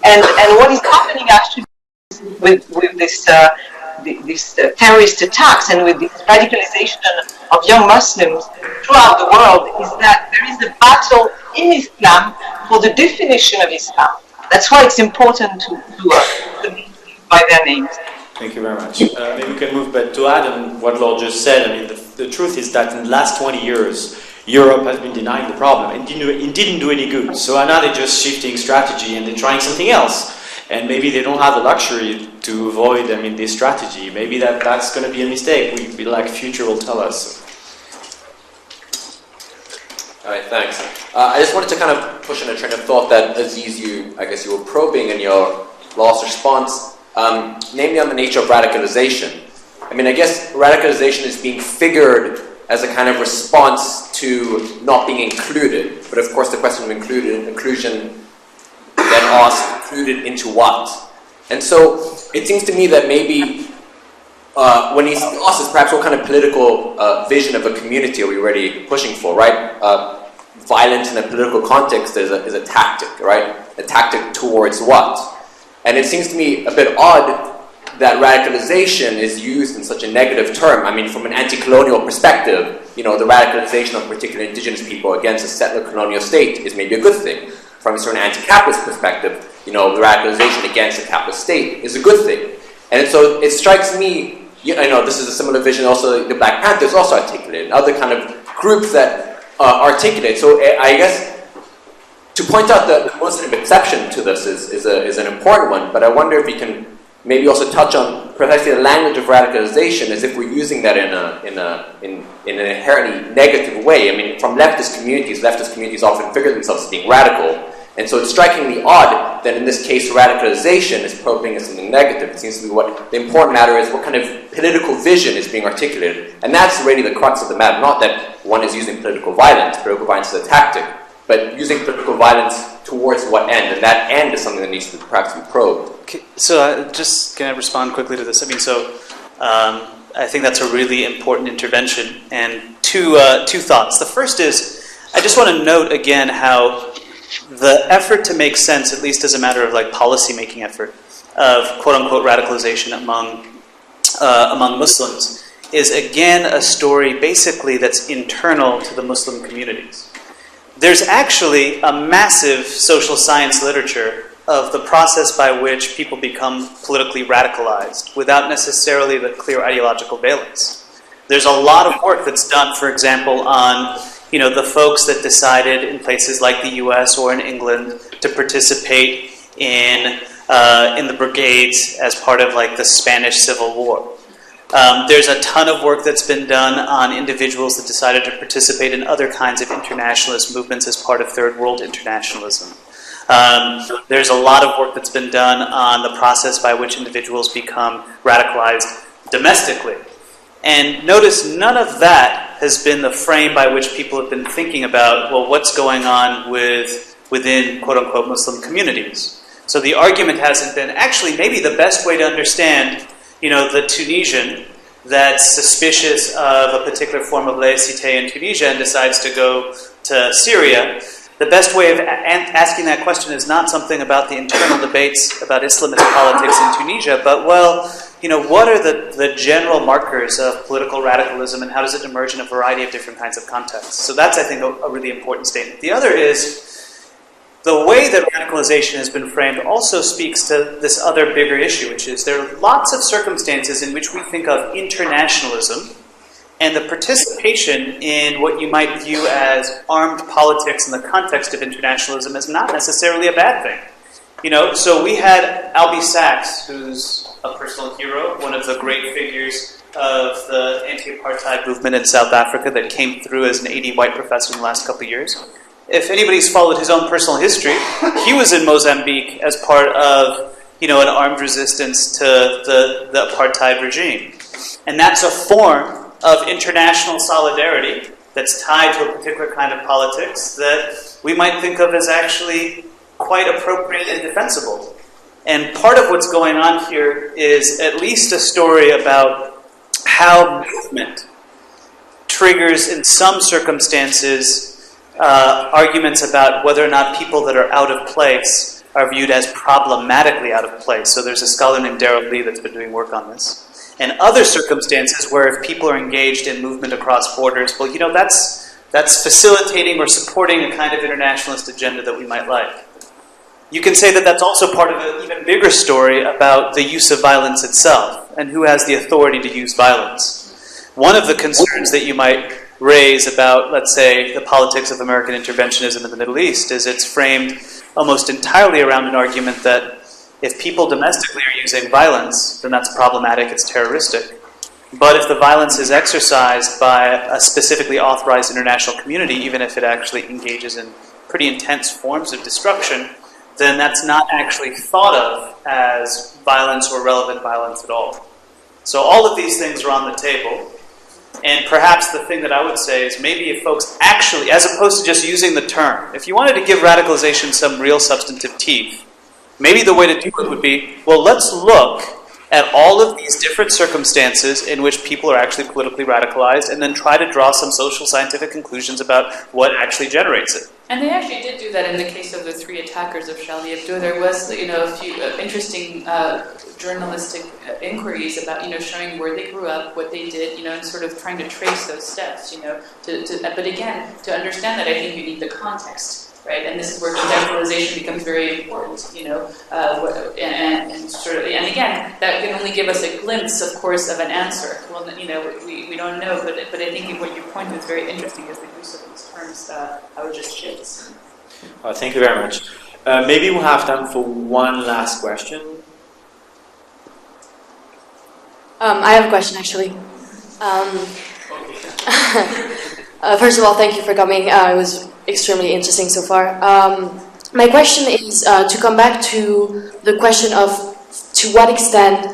And what is happening actually with this terrorist attacks and with this radicalization of young Muslims throughout the world is that there is a battle in Islam for the definition of Islam. That's why it's important to name by their names. Thank you very much. Maybe we can move back to add on what Laure just said. I mean, the truth is that in the last 20 years, Europe has been denying the problem and it didn't do any good. So now they're just shifting strategy and they're trying something else. And maybe they don't have the luxury to avoid, this strategy. Maybe that's going to be a mistake. We like future will tell us. All right, thanks. I just wanted to kind of push on a train of thought that Aziz, you were probing in your last response, namely on the nature of radicalization. I guess radicalization is being figured as a kind of response to not being included. But of course, the question of inclusion then asks, included into what? And so it seems to me that maybe when he asks us perhaps what kind of political vision of a community are we really pushing for, right? Violence in a political context is a tactic, right? A tactic towards what? And it seems to me a bit odd that radicalization is used in such a negative term. I mean, from an anti-colonial perspective, the radicalization of particular indigenous people against a settler colonial state is maybe a good thing. From a certain anti-capitalist perspective, the radicalization against a capitalist state is a good thing. And so it strikes me, I know this is a similar vision also the Black Panthers also articulate, and other kind of groups that articulate. So I guess to point out the Muslim exception to this is an important one, but I wonder if we can maybe also touch on precisely the language of radicalization as if we're using that in an inherently negative way. I mean, from leftist communities often figure themselves as being radical, and so it's strikingly odd that in this case radicalization is probing as something negative. It seems to me what the important matter is what kind of political vision is being articulated, and that's really the crux of the matter, not that one is using political violence. Political violence is a tactic, but using political violence towards what end? And that end is something that needs to perhaps be probed. Okay, so just can I respond quickly to this? I mean, so I think that's a really important intervention, and two thoughts. The first is I just want to note again how the effort to make sense, at least as a matter of like policy-making effort, of quote-unquote radicalization among Muslims is again a story basically that's internal to the Muslim communities. There's actually a massive social science literature of the process by which people become politically radicalized without necessarily the clear ideological valence. There's a lot of work that's done, for example, on the folks that decided in places like the U.S. or in England to participate in the brigades as part of like the Spanish Civil War. There's a ton of work that's been done on individuals that decided to participate in other kinds of internationalist movements as part of Third World internationalism. There's a lot of work that's been done on the process by which individuals become radicalized domestically. And notice none of that has been the frame by which people have been thinking about, well, what's going on within quote-unquote Muslim communities. So the argument hasn't been, actually, maybe the best way to understand the Tunisian that's suspicious of a particular form of laicite in Tunisia and decides to go to Syria, the best way of asking that question is not something about the internal debates about Islamist politics in Tunisia, but, what are the general markers of political radicalism and how does it emerge in a variety of different kinds of contexts? So that's, I think, a really important statement. The other is the way that radicalization has been framed also speaks to this other bigger issue, which is there are lots of circumstances in which we think of internationalism and the participation in what you might view as armed politics in the context of internationalism is not necessarily a bad thing. So we had Albie Sachs, who's a personal hero, one of the great figures of the anti-apartheid movement in South Africa that came through as an 80 white professor in the last couple of years. If anybody's followed his own personal history, he was in Mozambique as part of, an armed resistance to the apartheid regime. And that's a form of international solidarity that's tied to a particular kind of politics that we might think of as actually quite appropriate and defensible. And part of what's going on here is at least a story about how movement triggers, in some circumstances, arguments about whether or not people that are out of place are viewed as problematically out of place. So there's a scholar named Darrell Lee that's been doing work on this. And other circumstances where if people are engaged in movement across borders, well, that's facilitating or supporting a kind of internationalist agenda that we might like. You can say that that's also part of an even bigger story about the use of violence itself and who has the authority to use violence. One of the concerns that you might raise about, let's say, the politics of American interventionism in the Middle East is it's framed almost entirely around an argument that if people domestically are using violence, then that's problematic, it's terroristic. But if the violence is exercised by a specifically authorized international community, even if it actually engages in pretty intense forms of destruction, then that's not actually thought of as violence or relevant violence at all. So all of these things are on the table. And perhaps the thing that I would say is maybe if folks actually, as opposed to just using the term, if you wanted to give radicalization some real substantive teeth, maybe the way to do it would be, well, let's look at all of these different circumstances in which people are actually politically radicalized, and then try to draw some social scientific conclusions about what actually generates it. And they actually did do that in the case of the 3 attackers of Charlie Hebdo. There was, a few interesting journalistic inquiries about, showing where they grew up, what they did, and sort of trying to trace those steps, but again, to understand that, I think you need the context. Right, and this is where contextualization becomes very important, and again, that can only give us a glimpse, of course, of an answer. Well, we don't know, but I think what your point is very interesting is the use of these terms, how it just shifts. Thank you very much. Maybe we'll have time for one last question. I have a question, actually. First of all, thank you for coming. It was extremely interesting so far. My question is to come back to the question of to what extent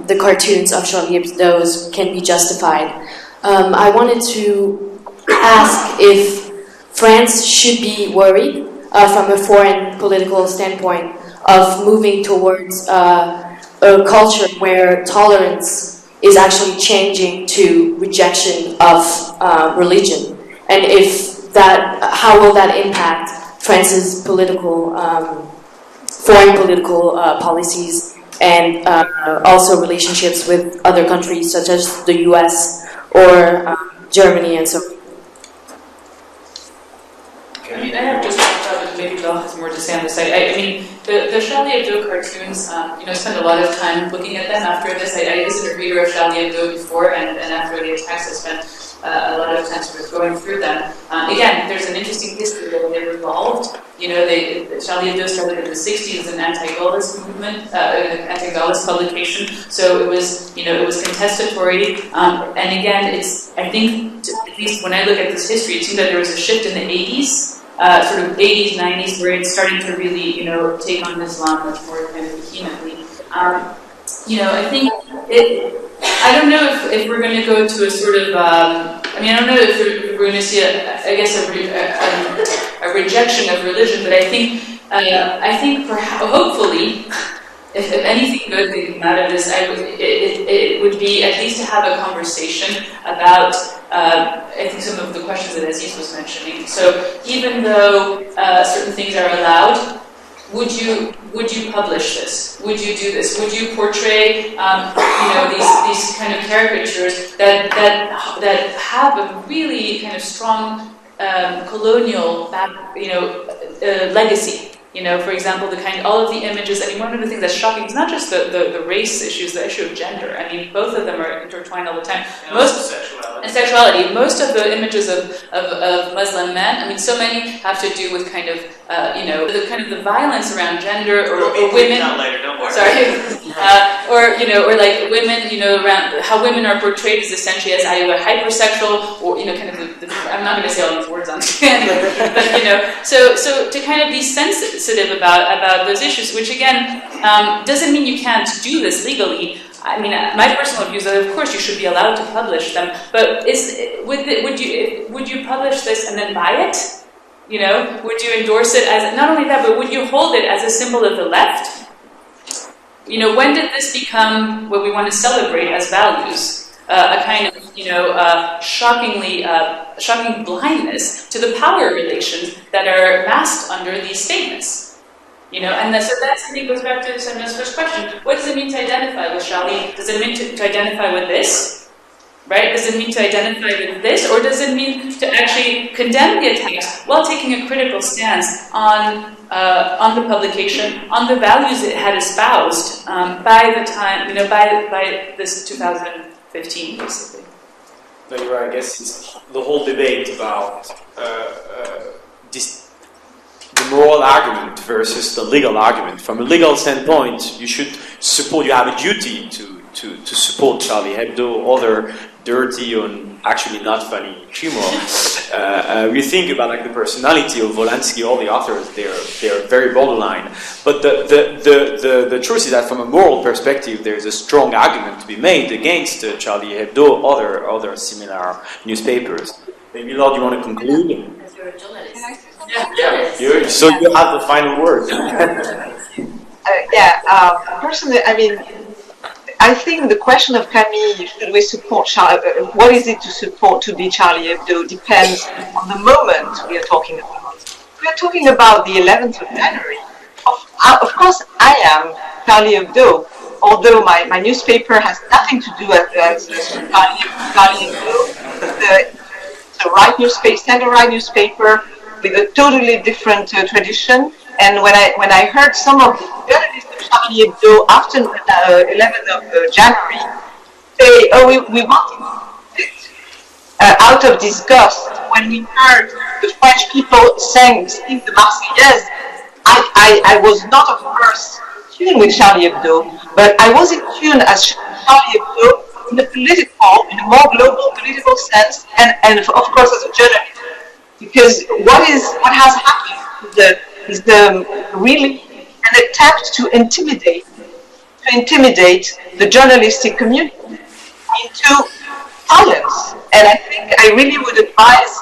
the cartoons of Charlie Hebdo can be justified. I wanted to ask if France should be worried from a foreign political standpoint of moving towards a culture where tolerance is actually changing to rejection of religion, and if that, how will that impact France's political, foreign political policies, and also relationships with other countries such as the US or Germany and so on? I mean, I have just one thought, but maybe Laure has more to say on this. I mean, the Charlie Hebdo cartoons, spent a lot of time looking at them after this. I was a reader of Charlie Hebdo before, and after the attacks, I spent a lot of time sort of going through them. Again, there's an interesting history that they've evolved. Charlie Hebdo started in the 60s as an anti-Gaullist movement, anti-Gaullist publication. So it was, it was contestatory. And again, I think, at least when I look at this history, it seems that there was a shift in the 80s. Sort of 80s, 90s, where it's starting to really, take on Islam much more kind of vehemently. I think I don't know if we're going to go to a sort of, I don't know if we're going to see, a rejection of religion, but I think hopefully, if anything good can come out of this, it would be at least to have a conversation about, I think, some of the questions that Aziz was mentioning. So even though certain things are allowed, would you publish this? Would you do this? Would you portray, these kind of caricatures that have a really kind of strong colonial, legacy? For example, all of the images. One of the things that's shocking is not just the race issues, the issue of gender. Both of them are intertwined all the time. And sexuality. Most of the images of Muslim men, so many have to do with the violence around gender or women. Later, don't worry. Sorry. Or like women, around how women are portrayed as essentially as either hypersexual or, I'm not going to say all these words on screen, but, so to kind of be sensitive about those issues, which again, doesn't mean you can't do this legally. My personal view is that of course you should be allowed to publish them, but would you publish this and then buy it? Would you endorse it as, not only that, but would you hold it as a symbol of the left? When did this become what we want to celebrate as values? A kind of, shocking blindness to the power relations that are masked under these statements. And so that, I think, goes back to Samuel's first question. What does it mean to identify with Charlie? Does it mean to identify with this? Right? Does it mean to identify with this? Or does it mean to actually condemn the attacks while taking a critical stance on the publication, on the values it had espoused by the time, by this 2015, basically? No, you're right. I guess it's the whole debate about the moral argument versus the legal argument. From a legal standpoint, you should support. You have a duty to support Charlie Hebdo, other dirty and actually not funny humor. We think about the personality of Wolanski, all the authors. They're very borderline. But the truth is that from a moral perspective, there's a strong argument to be made against Charlie Hebdo, other similar newspapers. Maybe, Laure, do you want to conclude? As you're a journalist. Yeah. So you have the final word. Personally, I mean, I think the question of Camille, should we support what is it to support to be Charlie Hebdo, depends on the moment we are talking about. We are talking about the 11th of January. Of course, I am Charlie Hebdo, although my newspaper has nothing to do with Charlie Hebdo. It's a right newspaper, center-right newspaper with a totally different tradition. And when I heard some of the journalists of Charlie Hebdo after 11th of January say, "Oh, we wanted it," out of disgust, when we heard the French people sing the Marseillaise, I was not, of course, tuned with Charlie Hebdo, but I was in tune as Charlie Hebdo in a more global political sense, and of course as a journalist, because what has happened is really an attempt to intimidate the journalistic community into silence. And I think I really would advise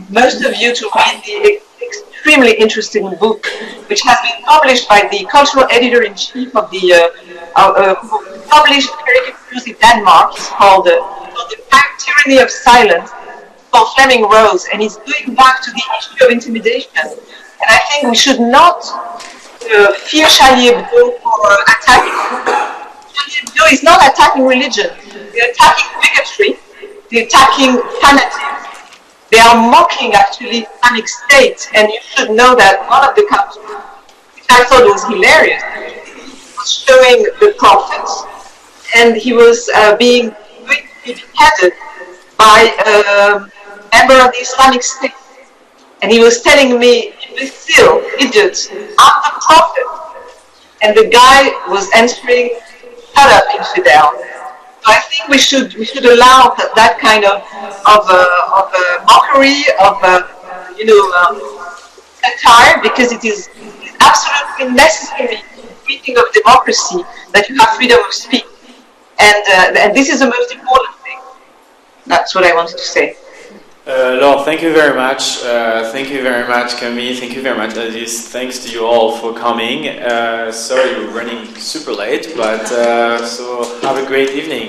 most of you to read the extremely interesting book, which has been published by the cultural editor-in-chief of the who published caricatures in Denmark. It's called The Tyranny of Silence, called Fleming Rose, and it's going back to the issue of intimidation. And I think we should not fear Charlie Hebdo for attacking. Charlie Hebdo is not attacking religion. They're attacking bigotry. They're attacking fanatism. They are mocking, actually, Islamic State. And you should know that one of the countries, which I thought was hilarious, was showing the prophets, and he was being beheaded by a member of the Islamic State. And he was telling me, "Imbecile, idiots, I'm the prophet." And the guy was answering, "Shut up, infidel." So I think we should allow that kind of mockery, satire, because it is absolutely necessary in the breathing of democracy that you have freedom of speech, and this is the most important thing. That's what I wanted to say. Laure, thank you very much. Thank you very much, Camille. Thank you very much, Aziz. Thanks to you all for coming. Sorry we're running super late, but so have a great evening.